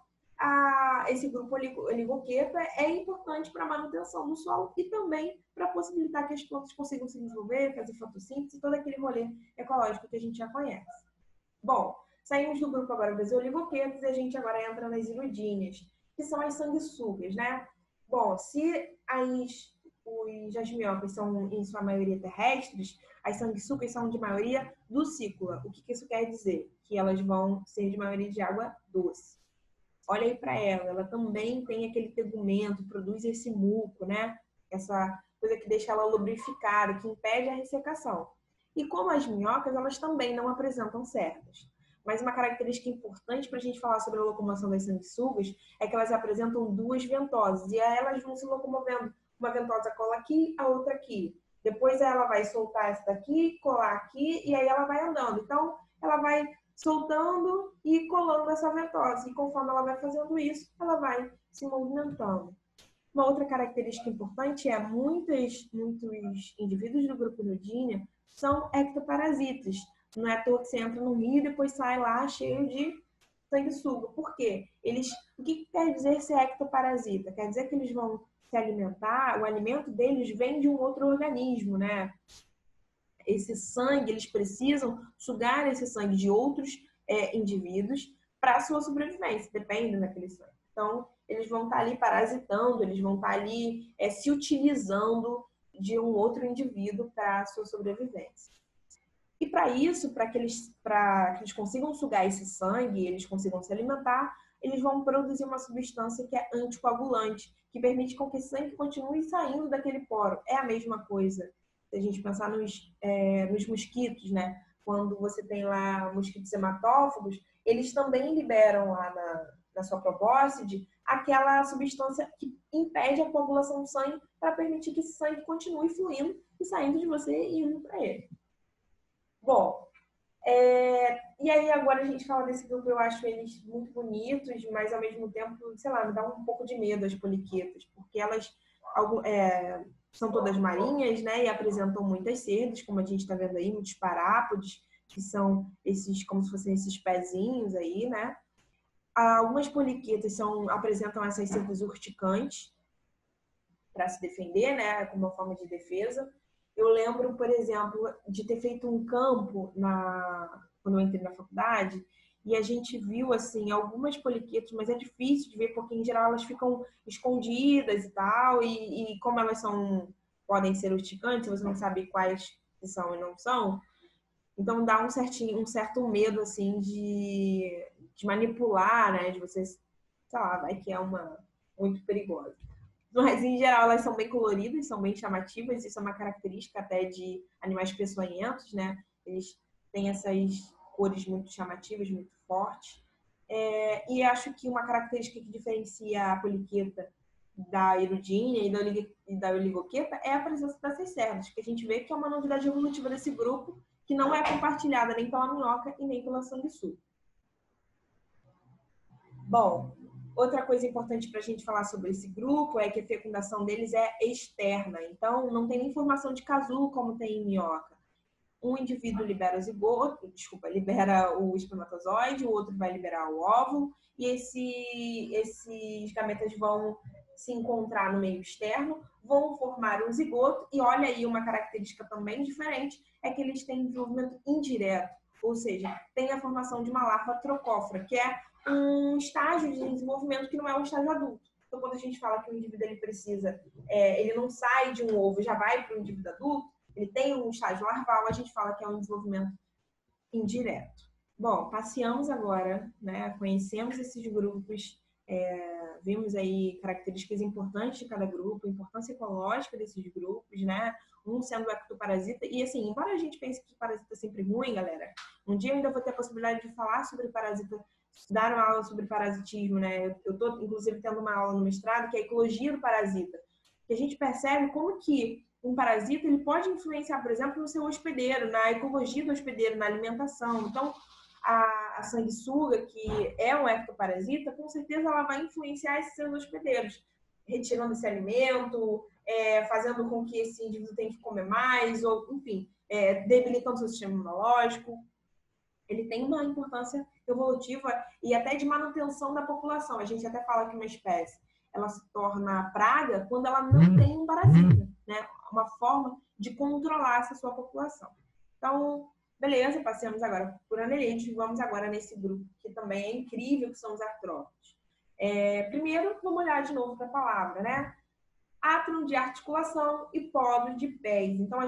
esse grupo oligoqueta é importante para a manutenção do solo e também para possibilitar que as plantas consigam se desenvolver, fazer fotossíntese, todo aquele rolê ecológico que a gente já conhece. Bom, saímos do grupo agora das oligoquetas e a gente agora entra nas iludíneas, que são as sanguessugas, né? Bom, se as minhocas são, em sua maioria, terrestres, as sanguessugas são de maioria dulcícola. O que isso quer dizer? Que elas vão ser de maioria de água doce. Olha aí para ela também tem aquele tegumento, produz esse muco, né? Essa coisa que deixa ela lubrificada, que impede a ressecação. E como as minhocas, elas também não apresentam cerdas. Mas uma característica importante para a gente falar sobre a locomoção das sanguessugas é que elas apresentam duas ventosas. E aí elas vão se locomovendo. Uma ventosa cola aqui, a outra aqui. Depois ela vai soltar essa daqui, colar aqui, e aí ela vai andando. Então, ela vai soltando e colando essa ventosa. E conforme ela vai fazendo isso, ela vai se movimentando. Uma outra característica importante é muitos indivíduos do grupo Iridina são ectoparasitas. Não é à toa que você entra no rio e depois sai lá cheio de sanguessuga. Por quê? O que quer dizer ser ectoparasita? Quer dizer que eles vão se alimentar, o alimento deles vem de um outro organismo, né? Esse sangue, eles precisam sugar esse sangue de outros indivíduos para a sua sobrevivência, depende daquele sangue. Então, eles vão estar ali parasitando, eles vão estar ali se utilizando de um outro indivíduo para a sua sobrevivência. E para isso, para que eles consigam sugar esse sangue, eles consigam se alimentar, eles vão produzir uma substância que é anticoagulante, que permite com que esse sangue continue saindo daquele poro. É a mesma coisa se a gente pensar nos mosquitos, né? Quando você tem lá mosquitos hematófagos, eles também liberam lá na sua probóscide aquela substância que impede a coagulação do sangue para permitir que esse sangue continue fluindo e saindo de você e indo para ele. Bom, e aí agora a gente fala desse grupo, eu acho eles muito bonitos, mas ao mesmo tempo, sei lá, me dá um pouco de medo as poliquetas, porque elas são todas marinhas, né, e apresentam muitas cerdas, como a gente está vendo aí, muitos parápodes, que são esses, como se fossem esses pezinhos aí, né. Algumas poliquetas apresentam essas cerdas urticantes para se defender, né, como uma forma de defesa. Eu lembro, por exemplo, de ter feito um campo quando eu entrei na faculdade, e a gente viu, assim, algumas poliquetas, mas é difícil de ver, porque, em geral, elas ficam escondidas e tal, e como elas podem ser urticantes, você não sabe quais são e não são, então dá um certo medo, assim, de manipular, né, de você, sei lá, vai que é muito perigosa. Mas, em geral, elas são bem coloridas, são bem chamativas. Isso é uma característica até de animais peçonhentos, né? Eles têm essas cores muito chamativas, muito fortes. E acho que uma característica que diferencia a poliqueta da Hirudinea e da oligoqueta é a presença dessas cerdas, que a gente vê que é uma novidade evolutiva desse grupo, que não é compartilhada nem pela minhoca e nem pela sanguessuga. Bom, outra coisa importante para a gente falar sobre esse grupo é que a fecundação deles é externa. Então, não tem nem formação de casulo como tem em minhoca. Um indivíduo libera libera o espermatozoide, o outro vai liberar o óvulo, e esses gametas vão se encontrar no meio externo, vão formar um zigoto, e olha aí uma característica também diferente, é que eles têm desenvolvimento indireto, ou seja, tem a formação de uma larva trocófora, que é um estágio de desenvolvimento que não é um estágio adulto. Então, quando a gente fala que o indivíduo ele não sai de um ovo e já vai para o indivíduo adulto, ele tem um estágio larval, a gente fala que é um desenvolvimento indireto. Bom, passeamos agora, né? Conhecemos esses grupos, vimos aí características importantes de cada grupo, a importância ecológica desses grupos, né? Um sendo ectoparasita. E assim, embora a gente pense que parasita é sempre ruim, galera, um dia eu ainda vou ter a possibilidade de falar sobre parasita, dar uma aula sobre parasitismo, né? Eu estou, inclusive, tendo uma aula no mestrado que é a ecologia do parasita. Que a gente percebe como que um parasita ele pode influenciar, por exemplo, no seu hospedeiro, na ecologia do hospedeiro, na alimentação. Então, a sanguessuga, que é um ectoparasita, com certeza ela vai influenciar esses seus hospedeiros, retirando esse alimento, fazendo com que esse indivíduo tenha que comer mais, ou, enfim, debilitando seu sistema imunológico. Ele tem uma importância evolutiva e até de manutenção da população. A gente até fala que uma espécie ela se torna praga quando ela não tem um parasita, né? Uma forma de controlar essa sua população. Então, beleza, passamos agora por anelídeos, vamos agora nesse grupo que também é incrível, que são os artrópodes. Primeiro, vamos olhar de novo para a palavra, né? Átomo de articulação e pódio de pés. Então,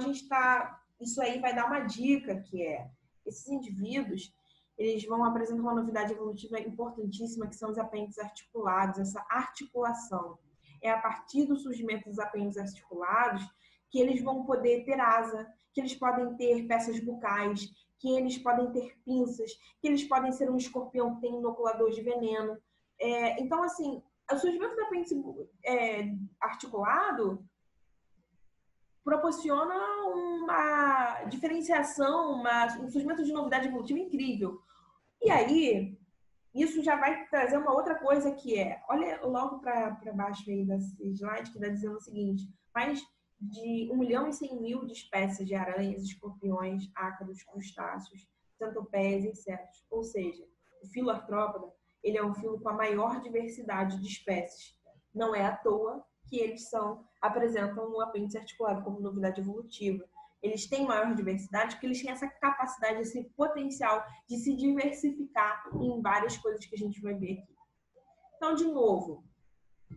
isso aí vai dar uma dica que esses indivíduos, eles vão apresentar uma novidade evolutiva importantíssima, que são os apêndices articulados, essa articulação. É a partir do surgimento dos apêndices articulados que eles vão poder ter asa, que eles podem ter peças bucais, que eles podem ter pinças, que eles podem ser um escorpião que tem inoculador de veneno. Então, assim, o surgimento do apêndice articulado proporciona uma diferenciação, um surgimento de novidade evolutiva incrível. E aí, isso já vai trazer uma outra coisa que é, olha logo para baixo aí desse slide, que está dizendo o seguinte, mais de 1.100.000 de espécies de aranhas, escorpiões, ácaros, crustáceos, centopeias e insetos. Ou seja, o filo artrópoda, ele é um filo com a maior diversidade de espécies. Não é à toa que eles apresentam um apêndice articulado como novidade evolutiva. Eles têm maior diversidade porque eles têm essa capacidade, esse potencial de se diversificar em várias coisas que a gente vai ver aqui. Então, de novo,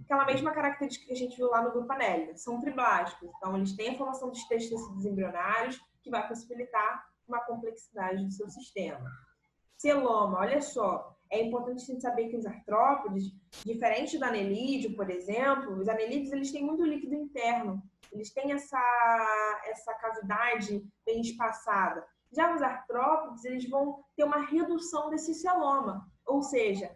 aquela mesma característica que a gente viu lá no grupo Anélia, são triblásticos. Então, eles têm a formação dos tecidos embrionários, que vai possibilitar uma complexidade do seu sistema. Celoma, olha só, é importante a gente saber que os artrópodes, diferente do anelídeo, por exemplo, os anelídeos eles têm muito líquido interno, eles têm essa cavidade bem espaçada. Já os artrópodes, eles vão ter uma redução desse celoma, ou seja,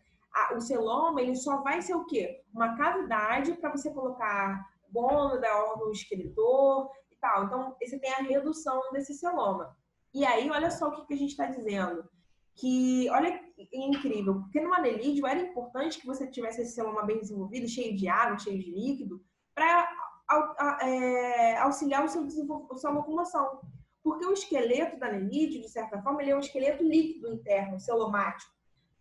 o celoma ele só vai ser o quê? Uma cavidade para você colocar gônada, órgão excretor e tal. Então, você tem a redução desse celoma. E aí, olha só o que a gente está dizendo. Que, olha, é incrível, porque no anelídeo era importante que você tivesse esse celoma bem desenvolvido, cheio de água, cheio de líquido, para auxiliar a sua locomoção. Porque o esqueleto do anelídeo, de certa forma, ele é um esqueleto líquido interno, celomático.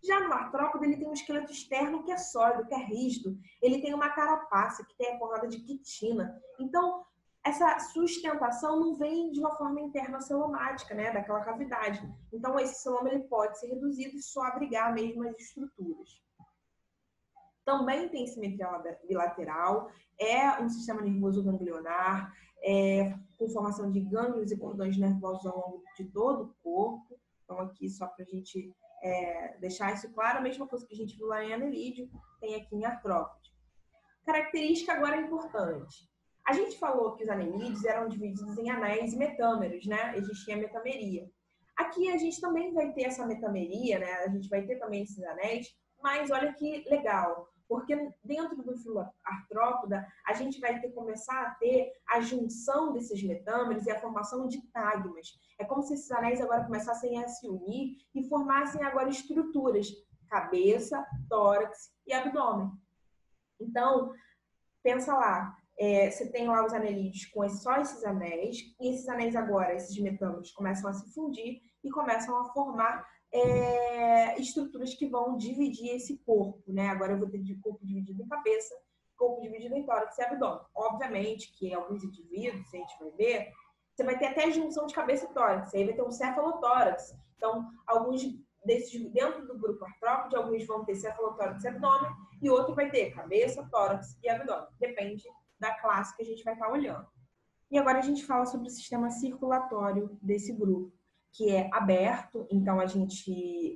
Já no artrópode, ele tem um esqueleto externo que é sólido, que é rígido. Ele tem uma carapaça, que tem a camada de quitina. Então, essa sustentação não vem de uma forma interna celomática, né, daquela cavidade. Então, esse celoma ele pode ser reduzido e só abrigar mesmo as estruturas. Também tem simetria bilateral, é um sistema nervoso ganglionar, com formação de gânglios e cordões nervosos ao longo de todo o corpo. Então, aqui só para a gente deixar isso claro, a mesma coisa que a gente viu lá em anelídeo, tem aqui em artrópode. Característica agora importante. A gente falou que os anelídeos eram divididos em anéis e metâmeros, né? Existia a metameria. Aqui a gente também vai ter essa metameria, né? A gente vai ter também esses anéis, mas olha que legal, porque dentro do filo artrópoda, a gente vai começar a ter a junção desses metâmeros e a formação de tagmas. É como se esses anéis agora começassem a se unir e formassem agora estruturas, cabeça, tórax e abdômen. Então, pensa lá, você tem lá os anelídeos com só esses anéis, e esses anéis agora, esses metâmeros, começam a se fundir e começam a formar estruturas que vão dividir esse corpo, né? Agora eu vou ter corpo dividido em cabeça, corpo dividido em tórax e abdômen. Obviamente que em alguns indivíduos, a gente vai ver, você vai ter até junção de cabeça e tórax, aí vai ter um cefalotórax. Então, alguns desses dentro do grupo artrópode, alguns vão ter cefalotórax e abdômen, e outro vai ter cabeça, tórax e abdômen. Depende da classe que a gente vai estar olhando. E agora a gente fala sobre o sistema circulatório desse grupo, que é aberto. Então, a gente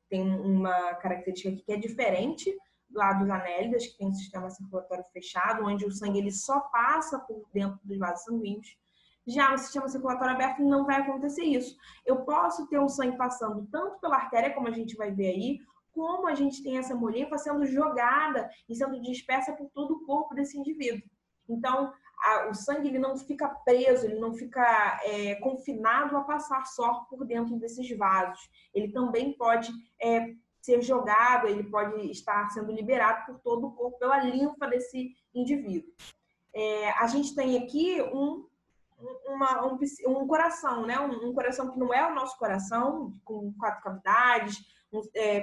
tem uma característica aqui que é diferente lá dos anélidas, que tem um sistema circulatório fechado, onde o sangue ele só passa por dentro dos vasos sanguíneos. Já no sistema circulatório aberto não vai acontecer isso. Eu posso ter o sangue passando tanto pela artéria, como a gente vai ver aí, como a gente tem essa hemolinfa sendo jogada e sendo dispersa por todo o corpo desse indivíduo. Então, o sangue ele não fica preso, ele não fica confinado a passar só por dentro desses vasos. Ele também pode ser jogado, ele pode estar sendo liberado por todo o corpo pela linfa desse indivíduo. A gente tem aqui um coração, né? Um coração que não é o nosso coração, com 4 cavidades,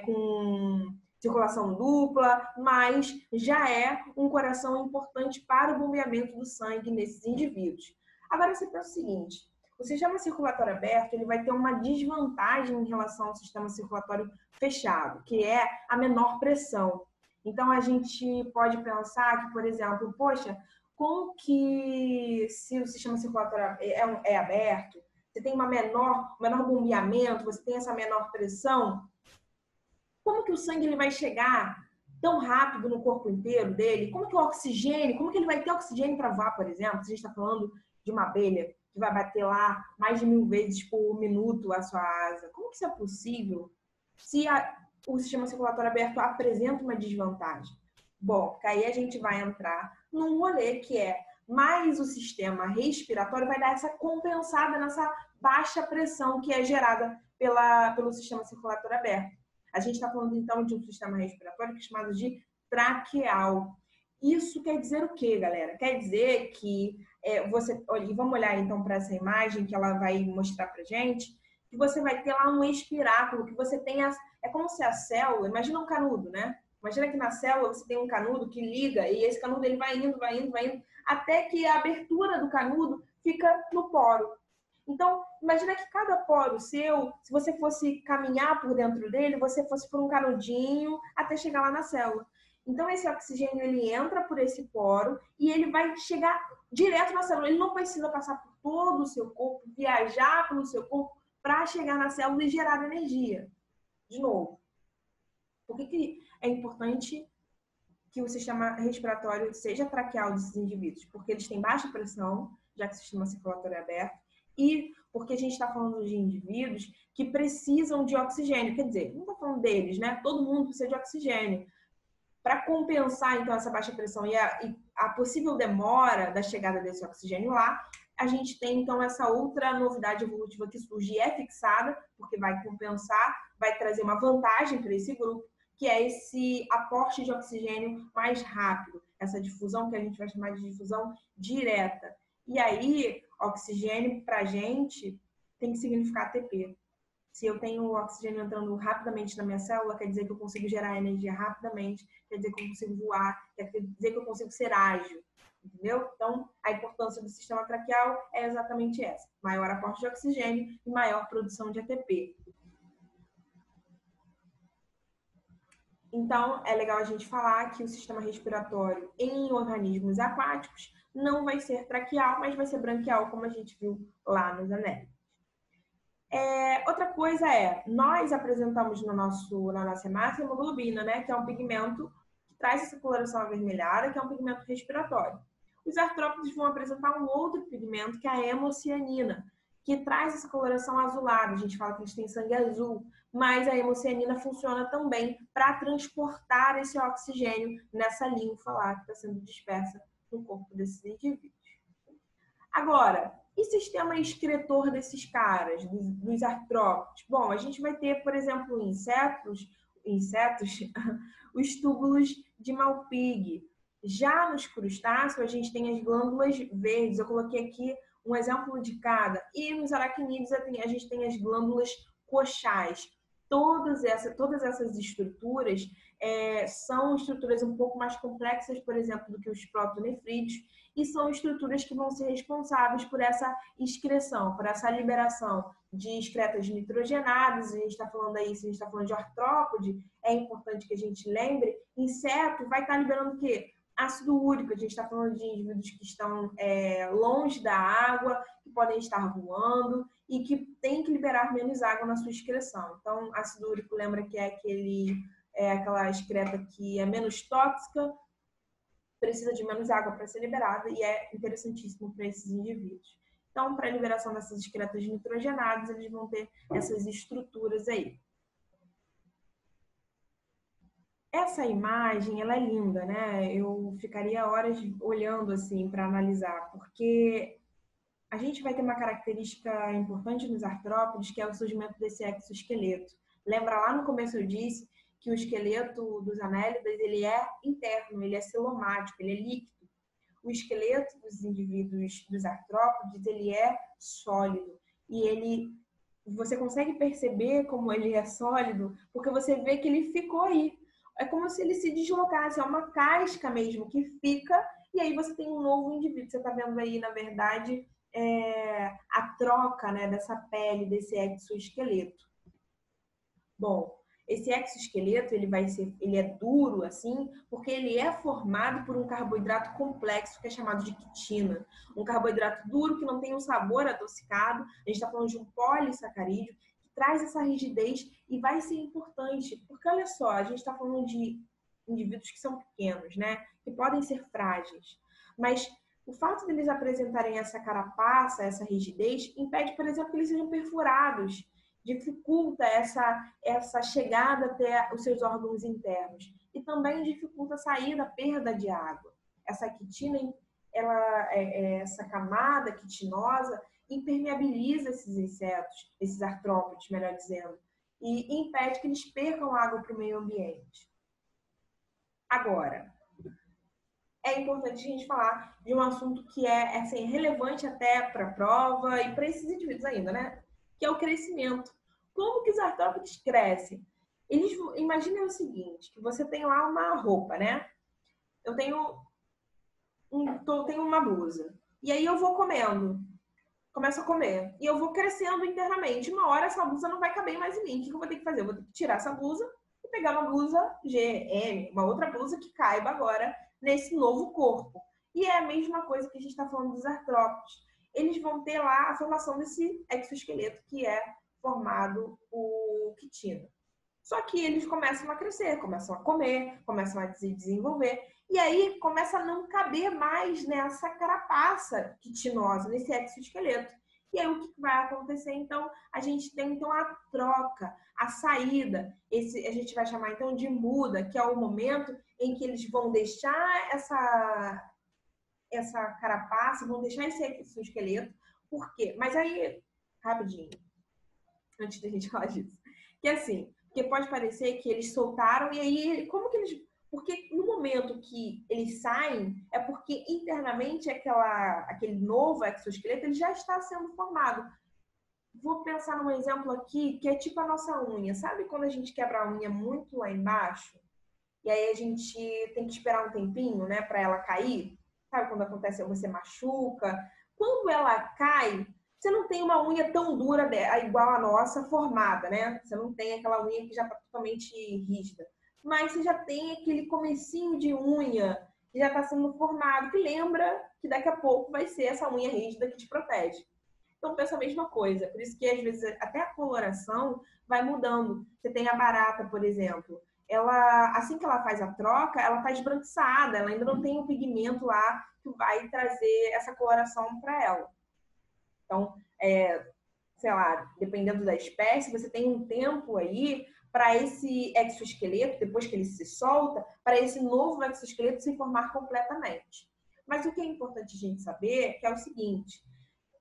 com circulação dupla, mas já é um coração importante para o bombeamento do sangue nesses indivíduos. Agora você pensa o seguinte, o sistema circulatório aberto ele vai ter uma desvantagem em relação ao sistema circulatório fechado, que é a menor pressão. Então, a gente pode pensar que, por exemplo, poxa, como que se o sistema circulatório é aberto, você tem um menor bombeamento, você tem essa menor pressão, como que o sangue ele vai chegar tão rápido no corpo inteiro dele? Como que o oxigênio, como que ele vai ter oxigênio para voar, por exemplo? Se a gente está falando de uma abelha que vai bater lá mais de 1000 vezes por minuto a sua asa. Como que isso é possível se o sistema circulatório aberto apresenta uma desvantagem? Bom, porque aí a gente vai entrar num rolê que é mais o sistema respiratório vai dar essa compensada nessa baixa pressão que é gerada pelo sistema circulatório aberto. A gente está falando, então, de um sistema respiratório que é chamado de traqueal. Isso quer dizer o quê, galera? Quer dizer que vamos olhar, então, para essa imagem que ela vai mostrar para gente, que você vai ter lá um espiráculo, que você tem, é como se a célula, imagina um canudo, né? Imagina que na célula você tem um canudo que liga e esse canudo ele vai indo, até que a abertura do canudo fica no poro. Então, imagina que cada poro seu, se você fosse caminhar por dentro dele, você fosse por um canudinho até chegar lá na célula. Então, esse oxigênio, ele entra por esse poro e ele vai chegar direto na célula. Ele não precisa passar por todo o seu corpo, viajar pelo seu corpo para chegar na célula e gerar energia. De novo, por que é importante que o sistema respiratório seja traqueal desses indivíduos? Porque eles têm baixa pressão, já que o sistema circulatório é aberto, e porque a gente está falando de indivíduos que precisam de oxigênio. Quer dizer, não está falando deles, né? Todo mundo precisa de oxigênio. Para compensar, então, essa baixa pressão e a possível demora da chegada desse oxigênio lá, a gente tem, então, essa outra novidade evolutiva que surge e é fixada, porque vai compensar, vai trazer uma vantagem para esse grupo, que é esse aporte de oxigênio mais rápido, essa difusão que a gente vai chamar de difusão direta. E aí, oxigênio, para a gente, tem que significar ATP. Se eu tenho oxigênio entrando rapidamente na minha célula, quer dizer que eu consigo gerar energia rapidamente, quer dizer que eu consigo voar, quer dizer que eu consigo ser ágil, entendeu? Então, a importância do sistema traqueal é exatamente essa. Maior aporte de oxigênio e maior produção de ATP. Então, é legal a gente falar que o sistema respiratório em organismos aquáticos não vai ser traqueal, mas vai ser branquial, como a gente viu lá nos anélidos. Outra coisa nós apresentamos na nossa hemácia hemoglobina, né, que é um pigmento que traz essa coloração avermelhada, que é um pigmento respiratório. Os artrópodes vão apresentar um outro pigmento, que é a hemocianina, que traz essa coloração azulada. A gente fala que eles têm sangue azul, mas a hemocianina funciona também para transportar esse oxigênio nessa linfa lá que está sendo dispersa no corpo desses indivíduos. Agora, e sistema excretor desses caras, dos artrópodes? Bom, a gente vai ter, por exemplo, insetos, os túbulos de Malpighi. Já nos crustáceos, a gente tem as glândulas verdes. Eu coloquei aqui um exemplo de cada. E nos aracnídeos, a gente tem as glândulas coxais. Todas essas estruturas são estruturas um pouco mais complexas, por exemplo, do que os protonefrídeos, e são estruturas que vão ser responsáveis por essa excreção, por essa liberação de excretas nitrogenadas. A gente está falando aí, se a gente está falando de artrópode, é importante que a gente lembre, inseto vai estar liberando o quê? Ácido úrico. A gente está falando de indivíduos que estão longe da água, que podem estar voando e que têm que liberar menos água na sua excreção. Então, ácido úrico, lembra que é aquela excreta que é menos tóxica, precisa de menos água para ser liberada e é interessantíssimo para esses indivíduos. Então, para a liberação dessas excretas nitrogenadas, eles vão ter essas estruturas aí. Essa imagem, ela é linda, né? Eu ficaria horas olhando assim para analisar, porque a gente vai ter uma característica importante nos artrópodes, que é o surgimento desse exoesqueleto. Lembra lá no começo eu disse que o esqueleto dos anélidos, ele é interno, ele é celomático, ele é líquido. O esqueleto dos indivíduos dos artrópodes, ele é sólido. E você consegue perceber como ele é sólido, porque você vê que ele ficou aí. É como se ele se deslocasse, é uma casca mesmo que fica, e aí você tem um novo indivíduo. Você está vendo aí, na verdade, a troca, né, dessa pele, desse exoesqueleto. Bom, esse exoesqueleto, ele é duro, assim, porque ele é formado por um carboidrato complexo que é chamado de quitina. Um carboidrato duro que não tem um sabor adocicado. A gente está falando de um polissacarídeo que traz essa rigidez e vai ser importante. Porque, olha só, a gente está falando de indivíduos que são pequenos, né? Que podem ser frágeis. Mas o fato deles apresentarem essa carapaça, essa rigidez, impede, por exemplo, que eles sejam perfurados. Dificulta essa chegada até os seus órgãos internos. E também dificulta a saída, a perda de água. Essa quitina essa camada quitinosa impermeabiliza esses insetos, esses artrópodes, melhor dizendo, e impede que eles percam água para o meio ambiente. Agora, é importante a gente falar de um assunto que é assim, relevante até para a prova e para esses indivíduos ainda, né? Que é o crescimento. Como que os artrópodes crescem? Imaginem o seguinte, que você tem lá uma roupa, né? Eu tenho uma blusa. E aí eu vou comendo. Começo a comer. E eu vou crescendo internamente. Uma hora essa blusa não vai caber mais em mim. O que eu vou ter que fazer? Eu vou ter que tirar essa blusa e pegar uma blusa GM, uma outra blusa que caiba agora nesse novo corpo. E é a mesma coisa que a gente está falando dos artrópodes. Eles vão ter lá a formação desse exoesqueleto que é formado o quitina. Só que eles começam a crescer, começam a comer, começam a se desenvolver. E aí começa a não caber mais nessa carapaça quitinosa, nesse exoesqueleto. E aí o que vai acontecer? Então, a gente tem então a troca, a saída. A gente vai chamar então de muda, que é o momento em que eles vão deixar essa carapaça, vão deixar esse exoesqueleto. Por quê? Mas aí, rapidinho, antes da gente falar disso. Que assim, porque pode parecer que eles soltaram e aí, como que eles... Porque no momento que eles saem, é porque internamente aquele novo exoesqueleto ele já está sendo formado. Vou pensar num exemplo aqui que é tipo a nossa unha. Sabe quando a gente quebra a unha muito lá embaixo? E aí a gente tem que esperar um tempinho, né, para ela cair? Sabe quando acontece, você machuca? Quando ela cai, você não tem uma unha tão dura igual a nossa formada, né? Você não tem aquela unha que já está totalmente rígida. Mas você já tem aquele comecinho de unha que já está sendo formado, que lembra que daqui a pouco vai ser essa unha rígida que te protege. Então, pensa a mesma coisa. Por isso que, às vezes, até a coloração vai mudando. Você tem a barata, por exemplo. Ela, assim que ela faz a troca, ela está esbranquiçada. Ela ainda não tem o pigmento lá que vai trazer essa coloração para ela. Então, sei lá, dependendo da espécie, você tem um tempo aí para esse exoesqueleto, depois que ele se solta, para esse novo exoesqueleto se formar completamente. Mas o que é importante a gente saber que é o seguinte,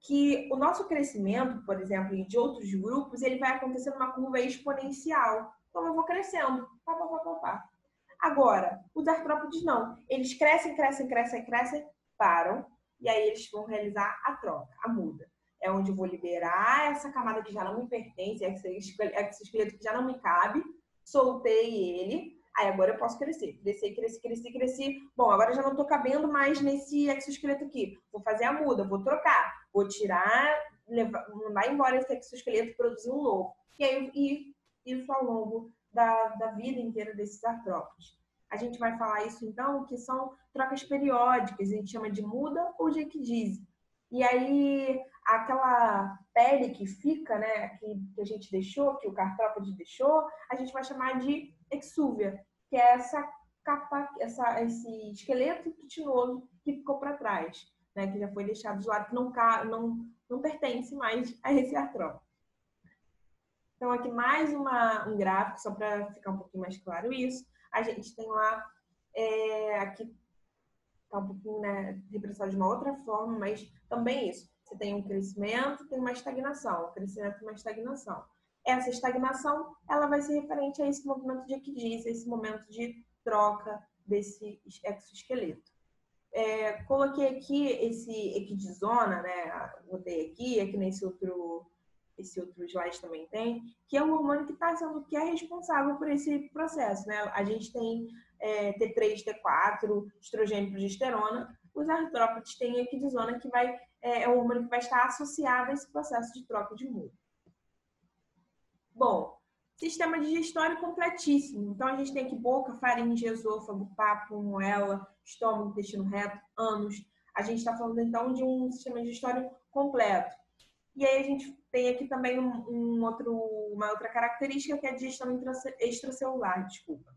que o nosso crescimento, por exemplo, e de outros grupos, ele vai acontecer numa curva exponencial. Então, eu vou crescendo. Pá, pá, pá, pá, pá. Agora, os artrópodes não. Eles crescem, crescem, crescem, crescem, param, e aí eles vão realizar a troca, a muda. É onde eu vou liberar essa camada que já não me pertence, esse esqueleto que já não me cabe, soltei ele, aí agora eu posso crescer. Crescer, crescer, crescer, crescer. Bom, agora já não estou cabendo mais nesse exoesqueleto aqui. Vou fazer a muda, vou trocar, vou tirar, mandar embora esse exoesqueleto e produzir um novo. E aí, isso ao longo da vida inteira desses artrópodes. A gente vai falar isso, então, que são trocas periódicas, a gente chama de muda ou de ecdise. E aí, aquela pele que fica, né, que a gente deixou, que o artrópode deixou, a gente vai chamar de exúvia, que é essa capa, esse esqueleto quitinoso que ficou para trás, né, que já foi deixado de lado, que não pertence mais a esse artrópode. Então, aqui mais um gráfico, só para ficar um pouquinho mais claro isso. A gente tem lá, aqui está um pouquinho, né, representado de uma outra forma, mas também isso. Você tem um crescimento, tem uma estagnação. Um crescimento e uma estagnação. Essa estagnação, ela vai ser referente a esse movimento de ecdise, esse momento de troca desse exoesqueleto. Coloquei aqui esse ecdisona, né, botei aqui nesse outro slide também tem, que é um hormônio que é responsável por esse processo, né? A gente tem T3, T4, estrogênio e progesterona. Os artrópodes têm ecdisona, que é um hormônio que vai estar associado a esse processo de troca de muda. Bom, sistema digestório completíssimo. Então, a gente tem aqui boca, faringe, esôfago, papo, moela, estômago, intestino reto, ânus. A gente está falando, então, de um sistema digestório completo. E aí a gente tem aqui também uma outra característica que é a digestão extracelular, desculpa.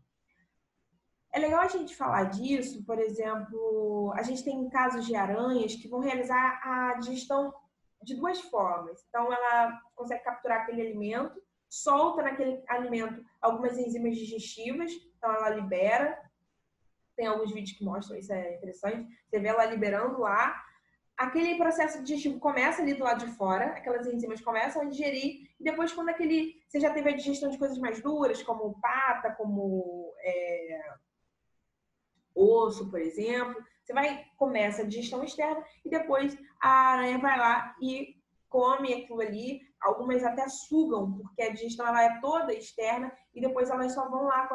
É legal a gente falar disso, por exemplo, a gente tem casos de aranhas que vão realizar a digestão de duas formas. Então, ela consegue capturar aquele alimento, solta naquele alimento algumas enzimas digestivas, então ela libera. Tem alguns vídeos que mostram, isso é interessante. Você vê ela liberando lá. Aquele processo digestivo começa ali do lado de fora, aquelas enzimas começam a digerir, e depois quando você já teve a digestão de coisas mais duras, como pata, como osso, por exemplo, começa a digestão externa, e depois a aranha vai lá e come aquilo ali. Algumas até sugam, porque a digestão ela é toda externa, e depois elas só vão lá com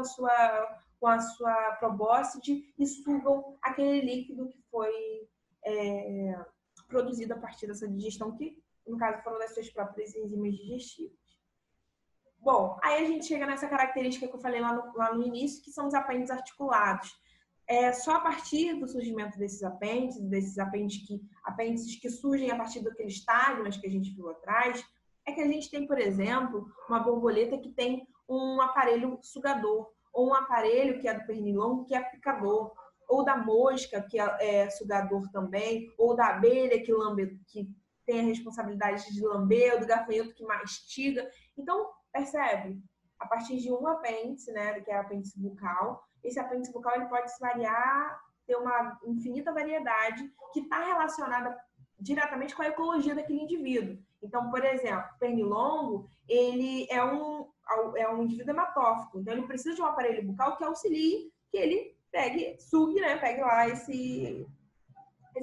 a sua probóscide e sugam aquele líquido que foi produzido a partir dessa digestão, que no caso foram das suas próprias enzimas digestivas. Bom, aí a gente chega nessa característica que eu falei lá no início, que são os apêndices articulados. Só a partir do surgimento desses apêndices que surgem a partir daqueles estágios que a gente viu atrás, é que a gente tem, por exemplo, uma borboleta que tem um aparelho sugador, ou um aparelho que é do pernilongo, que é picador, ou da mosca, que é sugador também, ou da abelha que tem a responsabilidade de lamber, ou do gafanhoto que mastiga. Então, percebe? A partir de um apêndice, né, que é o apêndice bucal, esse apêndice bucal ele pode se variar, ter uma infinita variedade que está relacionada diretamente com a ecologia daquele indivíduo. Então, por exemplo, o pernilongo, ele é um indivíduo hematófago, então ele precisa de um aparelho bucal que auxilie que ele sugue, né, pegue lá esse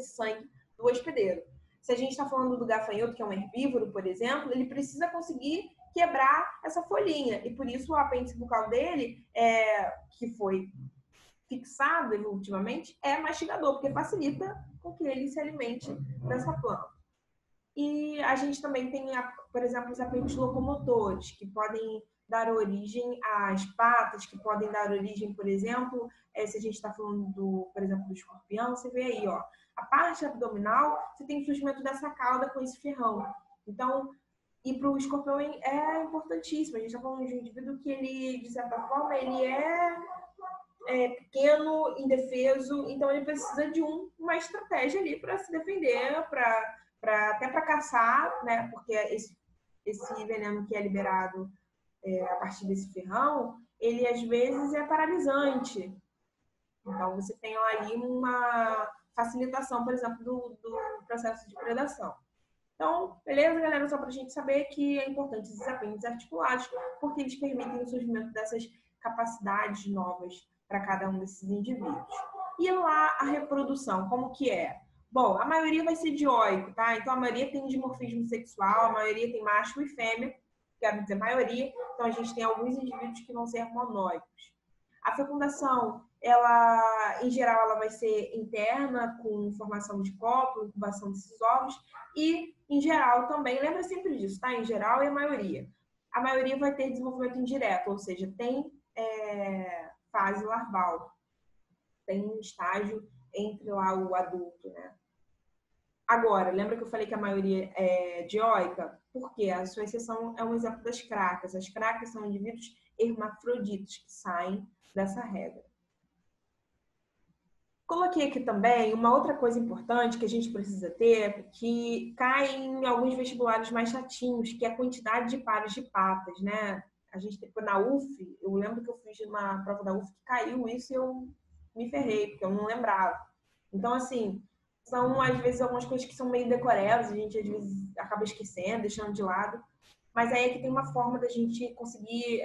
sangue do hospedeiro. Se a gente está falando do gafanhoto, que é um herbívoro, por exemplo, ele precisa conseguir quebrar essa folhinha. E por isso o apêndice bucal dele, que foi fixado evolutivamente, é mastigador, porque facilita com que ele se alimente dessa planta. E a gente também tem, por exemplo, os apêndices locomotores, que podem dar origem às patas, que podem dar origem, por exemplo, se a gente está falando, por exemplo, do escorpião, você vê aí, ó, a parte abdominal, você tem o surgimento dessa cauda com esse ferrão. Então, e para o escorpião é importantíssimo. A gente está falando de um indivíduo que ele, de certa forma, ele é pequeno, indefeso, então ele precisa de uma estratégia ali para se defender, até para caçar, né? Porque esse veneno que é liberado a partir desse ferrão, ele às vezes é paralisante. Então você tem ali uma facilitação, por exemplo, do processo de predação. Então, beleza, galera? Só para a gente saber que é importante esses apêndices articulados, porque eles permitem o surgimento dessas capacidades novas para cada um desses indivíduos. E lá a reprodução, como que é? Bom, a maioria vai ser dioico, tá? Então a maioria tem dimorfismo sexual, a maioria tem macho e fêmea, quero dizer maioria, então a gente tem alguns indivíduos que vão ser monóicos. A fecundação, ela, em geral, ela vai ser interna, com formação de cópula, incubação desses ovos, e, em geral, também, lembra sempre disso, tá? Em geral e a maioria. A maioria vai ter desenvolvimento indireto, ou seja, tem fase larval, tem um estágio entre lá o adulto, né? Agora, lembra que eu falei que a maioria é dioica? Porque a sua exceção é um exemplo das cracas. As cracas são indivíduos hermafroditos que saem dessa regra. Coloquei aqui também uma outra coisa importante que a gente precisa ter, que cai em alguns vestibulares mais chatinhos, que é a quantidade de pares de patas, né? A gente na UF, eu lembro que eu fiz uma prova da UF que caiu isso e eu me ferrei, porque eu não lembrava. Então, assim, são às vezes algumas coisas que são meio decorebas, a gente às vezes acaba esquecendo, deixando de lado. Mas aí é que tem uma forma da gente conseguir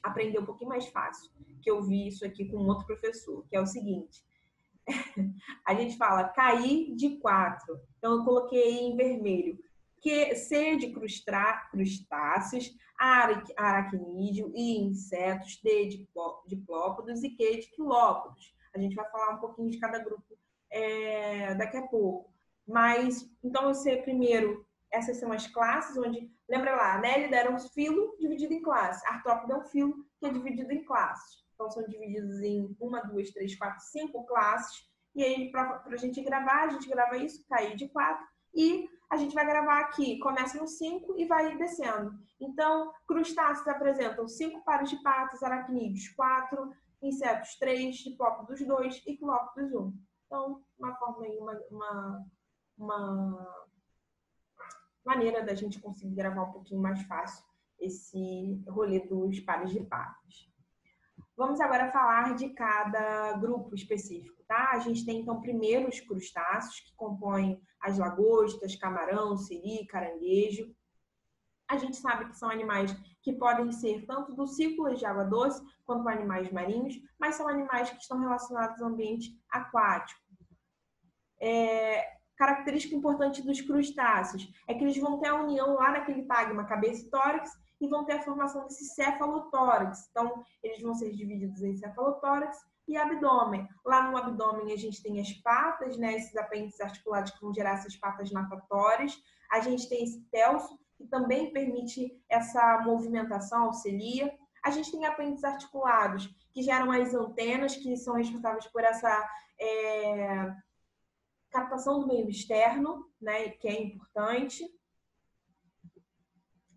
aprender um pouquinho mais fácil, que eu vi isso aqui com um outro professor, que é o seguinte. A gente fala cair de 4. Então, eu coloquei em vermelho. C de crustáceos, aracnídeo e insetos, D de diplópodos e Q de quilópodos. A gente vai falar um pouquinho de cada grupo daqui a pouco. Mas, então, você primeiro, essas são as classes, onde, lembra lá, Nélida era um filo dividido em classes, Artrópode é um filo que é dividido em classes. Então, são divididos em 1, 2, 3, 4, 5 classes. E aí, para a gente gravar, a gente grava isso, cair de 4. E a gente vai gravar aqui, começa no 5 e vai descendo. Então, crustáceos apresentam 5 pares de patas, aracnídeos 4, insetos 3, diplópodos 2 e quilópodos 1. Então, uma forma aí, uma maneira da gente conseguir gravar um pouquinho mais fácil esse rolê dos pares de patas. Vamos agora falar de cada grupo específico, tá? A gente tem, então, primeiro os crustáceos, que compõem as lagostas, camarão, siri, caranguejo. A gente sabe que são animais que podem ser tanto do ciclo de água doce, quanto animais marinhos, mas são animais que estão relacionados ao ambiente aquático. Característica importante dos crustáceos é que eles vão ter a união lá naquele tagma cabeça e tórax e vão ter a formação desse cefalotórax. Então, eles vão ser divididos em cefalotórax e abdômen. Lá no abdômen a gente tem as patas, né, esses apêndices articulados que vão gerar essas patas natatórias. A gente tem esse telso, que também permite essa movimentação, auxilia. A gente tem apêndices articulados, que geram as antenas, que são responsáveis por essa captação do meio externo, né, que é importante.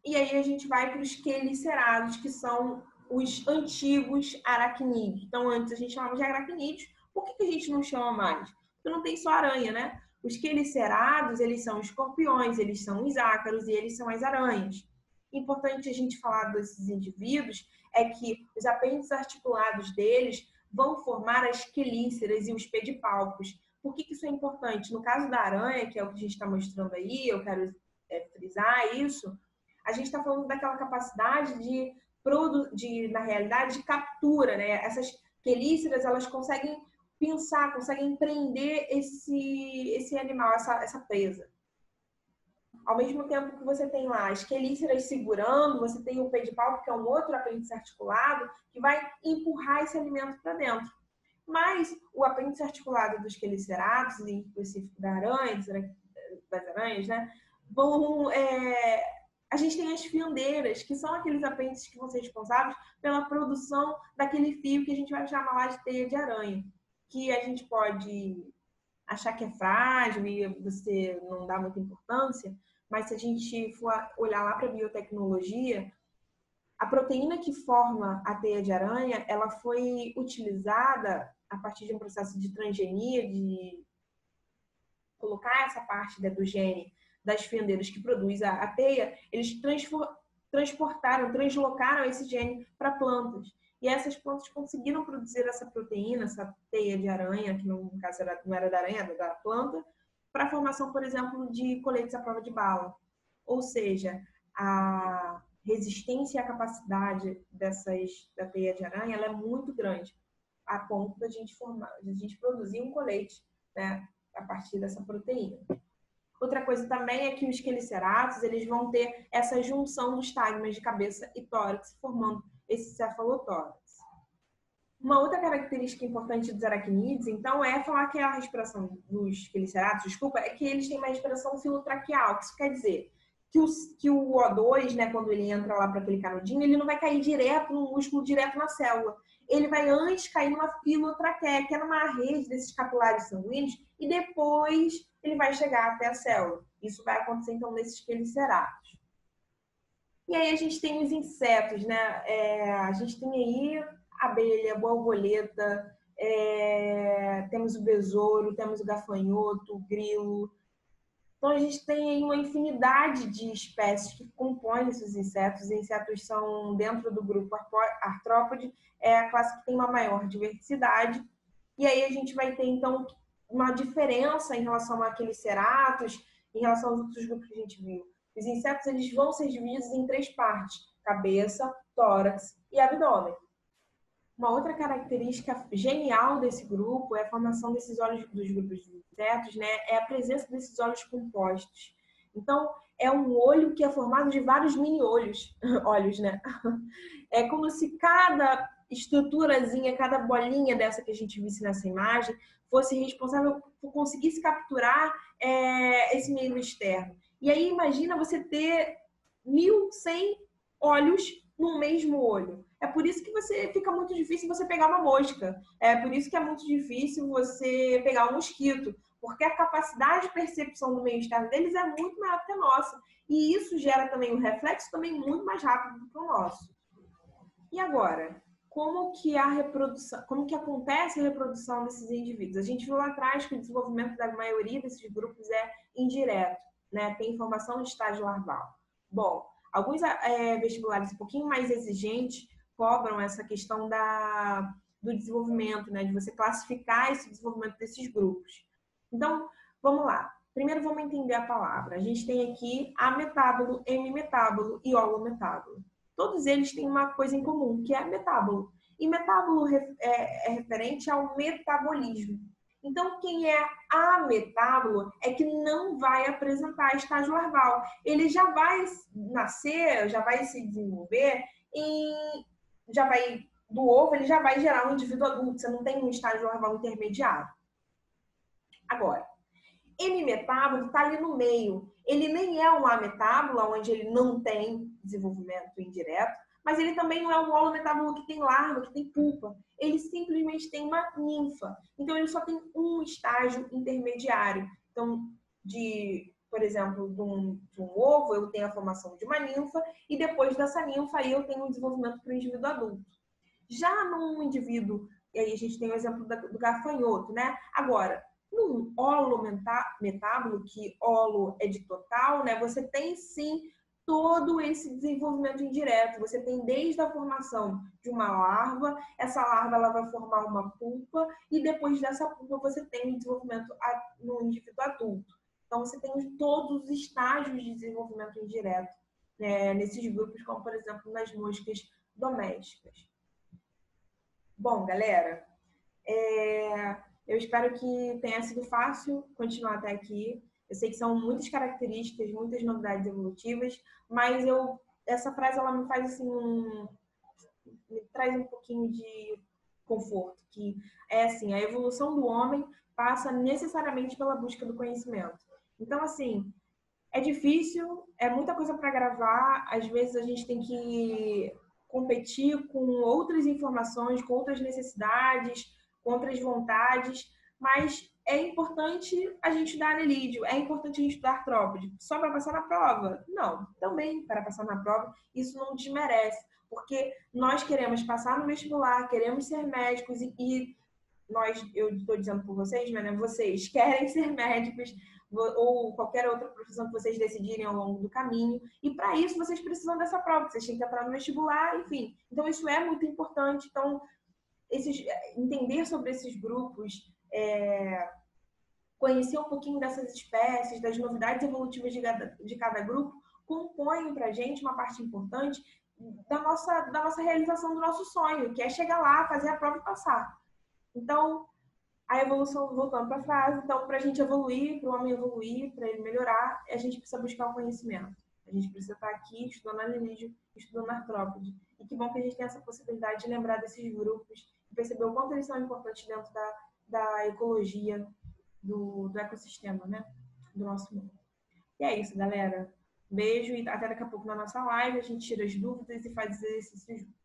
E aí a gente vai para os quelicerados, que são os antigos aracnídeos. Então, antes a gente chamava de aracnídeos. Por que a gente não chama mais? Porque não tem só aranha, né? Os quelicerados, eles são escorpiões, eles são os ácaros e eles são as aranhas. Importante a gente falar desses indivíduos é que os apêndices articulados deles vão formar as quelíceras e os pedipalpos. Por que isso é importante? No caso da aranha, que é o que a gente está mostrando aí, eu quero frisar isso, a gente está falando daquela capacidade na realidade, de captura, né? Essas quelíceras, elas conseguem pensar, conseguem prender esse animal, essa presa. Ao mesmo tempo que você tem lá as quelíceras segurando, você tem o pedipalpo, que é um outro apêndice articulado, que vai empurrar esse alimento para dentro. Mas o apêndice articulado dos quelicerados, em específico das aranhas, né, a gente tem as fiandeiras, que são aqueles apêndices que vão ser responsáveis pela produção daquele fio que a gente vai chamar lá de teia de aranha, que a gente pode achar que é frágil e você não dá muita importância, mas se a gente for olhar lá para a biotecnologia, a proteína que forma a teia de aranha, ela foi utilizada a partir de um processo de transgenia, de colocar essa parte do gene das fendeiras que produz a teia, eles translocaram esse gene para plantas. E essas plantas conseguiram produzir essa proteína, essa teia de aranha, que no caso não era da aranha, era da planta, para a formação, por exemplo, de coletes à prova de bala. Ou seja, a resistência e a capacidade da teia de aranha ela é muito grande, a ponto da gente produzir um colete, né, a partir dessa proteína. Outra coisa também é que os queliceratos, eles vão ter essa junção dos tagmas de cabeça e tórax, formando esse cefalotórax. Uma outra característica importante dos aracnídeos, então, é falar que a respiração dos queliceratos, é que eles têm uma respiração filotraqueal, que isso quer dizer que o O2, né, quando ele entra lá para aquele canudinho, ele não vai cair direto no músculo, direto na célula. Ele vai antes cair numa filotraqueia, que é numa rede desses capilares sanguíneos, e depois ele vai chegar até a célula. Isso vai acontecer, então, nesses queliceratos. E aí a gente tem os insetos, né? A gente tem aí abelha, borboleta, temos o besouro, temos o gafanhoto, o grilo. Então, a gente tem uma infinidade de espécies que compõem esses insetos. Os insetos são, dentro do grupo artrópode, é a classe que tem uma maior diversidade. E aí a gente vai ter, então, uma diferença em relação àqueles ceratos, em relação aos outros grupos que a gente viu. Os insetos eles vão ser divididos em 3 partes: cabeça, tórax e abdômen. Uma outra característica genial desse grupo é a formação desses olhos dos grupos de insetos, né? É a presença desses olhos compostos. Então, é um olho que é formado de vários mini olhos, né? É como se cada estruturazinha, cada bolinha dessa que a gente visse nessa imagem fosse responsável por conseguir capturar esse meio externo. E aí, imagina você ter 1.100 olhos no mesmo olho. É por isso que fica muito difícil você pegar uma mosca. É por isso que é muito difícil você pegar um mosquito. Porque a capacidade de percepção do meio externo deles é muito maior que a nossa. E isso gera também um reflexo também muito mais rápido do que o nosso. E agora, como que acontece a reprodução desses indivíduos? A gente viu lá atrás que o desenvolvimento da maioria desses grupos é indireto, né? Tem formação de estágio larval. Bom, alguns vestibulares um pouquinho mais exigentes cobram essa questão do desenvolvimento, né? De você classificar esse desenvolvimento desses grupos. Então, vamos lá. Primeiro vamos entender a palavra. A gente tem aqui ametábolo, hemimetábolo e holometábolo. Todos eles têm uma coisa em comum, que é metábolo. E metábolo é referente ao metabolismo. Então, quem é ametábolo é que não vai apresentar estágio larval. Ele já vai nascer, já vai se desenvolver do ovo, ele já vai gerar um indivíduo adulto. Você não tem um estágio larval intermediário. Agora, hemimetábolo está ali no meio. Ele nem é um ametábolo, onde ele não tem desenvolvimento indireto, mas ele também não é um holometábolo que tem larva, que tem pupa. Ele simplesmente tem uma ninfa. Então, ele só tem um estágio intermediário. Então, por exemplo, de um ovo, eu tenho a formação de uma ninfa, e depois dessa ninfa, aí eu tenho um desenvolvimento para o indivíduo adulto. Já num indivíduo, e aí a gente tem o exemplo do gafanhoto, né? Agora, num holometábolo, que holo é de total, né? Você tem sim todo esse desenvolvimento indireto. Você tem desde a formação de uma larva, essa larva ela vai formar uma pulpa, e depois dessa pulpa você tem o desenvolvimento no indivíduo adulto. Então você tem todos os estágios de desenvolvimento indireto, né, nesses grupos, como por exemplo nas moscas domésticas. Bom, galera, eu espero que tenha sido fácil continuar até aqui. Eu sei que são muitas características, muitas novidades evolutivas, mas essa frase ela me faz assim, me traz um pouquinho de conforto, que é assim, a evolução do homem passa necessariamente pela busca do conhecimento. Então, assim, é difícil, é muita coisa para gravar, às vezes a gente tem que competir com outras informações, com outras necessidades, com outras vontades, mas é importante a gente estudar anelídeo, é importante a gente estudar artrópode. Só para passar na prova? Não, também para passar na prova, isso não desmerece, porque nós queremos passar no vestibular, queremos ser médicos e eu estou dizendo por vocês, mas né, vocês querem ser médicos, ou qualquer outra profissão que vocês decidirem ao longo do caminho. E para isso vocês precisam dessa prova, vocês têm que entrar no vestibular, enfim. Então isso é muito importante. Então, entender sobre esses grupos, conhecer um pouquinho dessas espécies, das novidades evolutivas de cada grupo, compõem para a gente uma parte importante da nossa realização do nosso sonho, que é chegar lá, fazer a prova e passar. Então, a evolução, voltando para a frase, então, para a gente evoluir, para o homem evoluir, para ele melhorar, a gente precisa buscar o conhecimento. A gente precisa estar aqui estudando anelídeo, estudando artrópode. E que bom que a gente tem essa possibilidade de lembrar desses grupos e perceber o quanto eles são importantes dentro da ecologia, do ecossistema, né? Do nosso mundo. E é isso, galera. Beijo e até daqui a pouco na nossa live. A gente tira as dúvidas e faz exercícios juntos.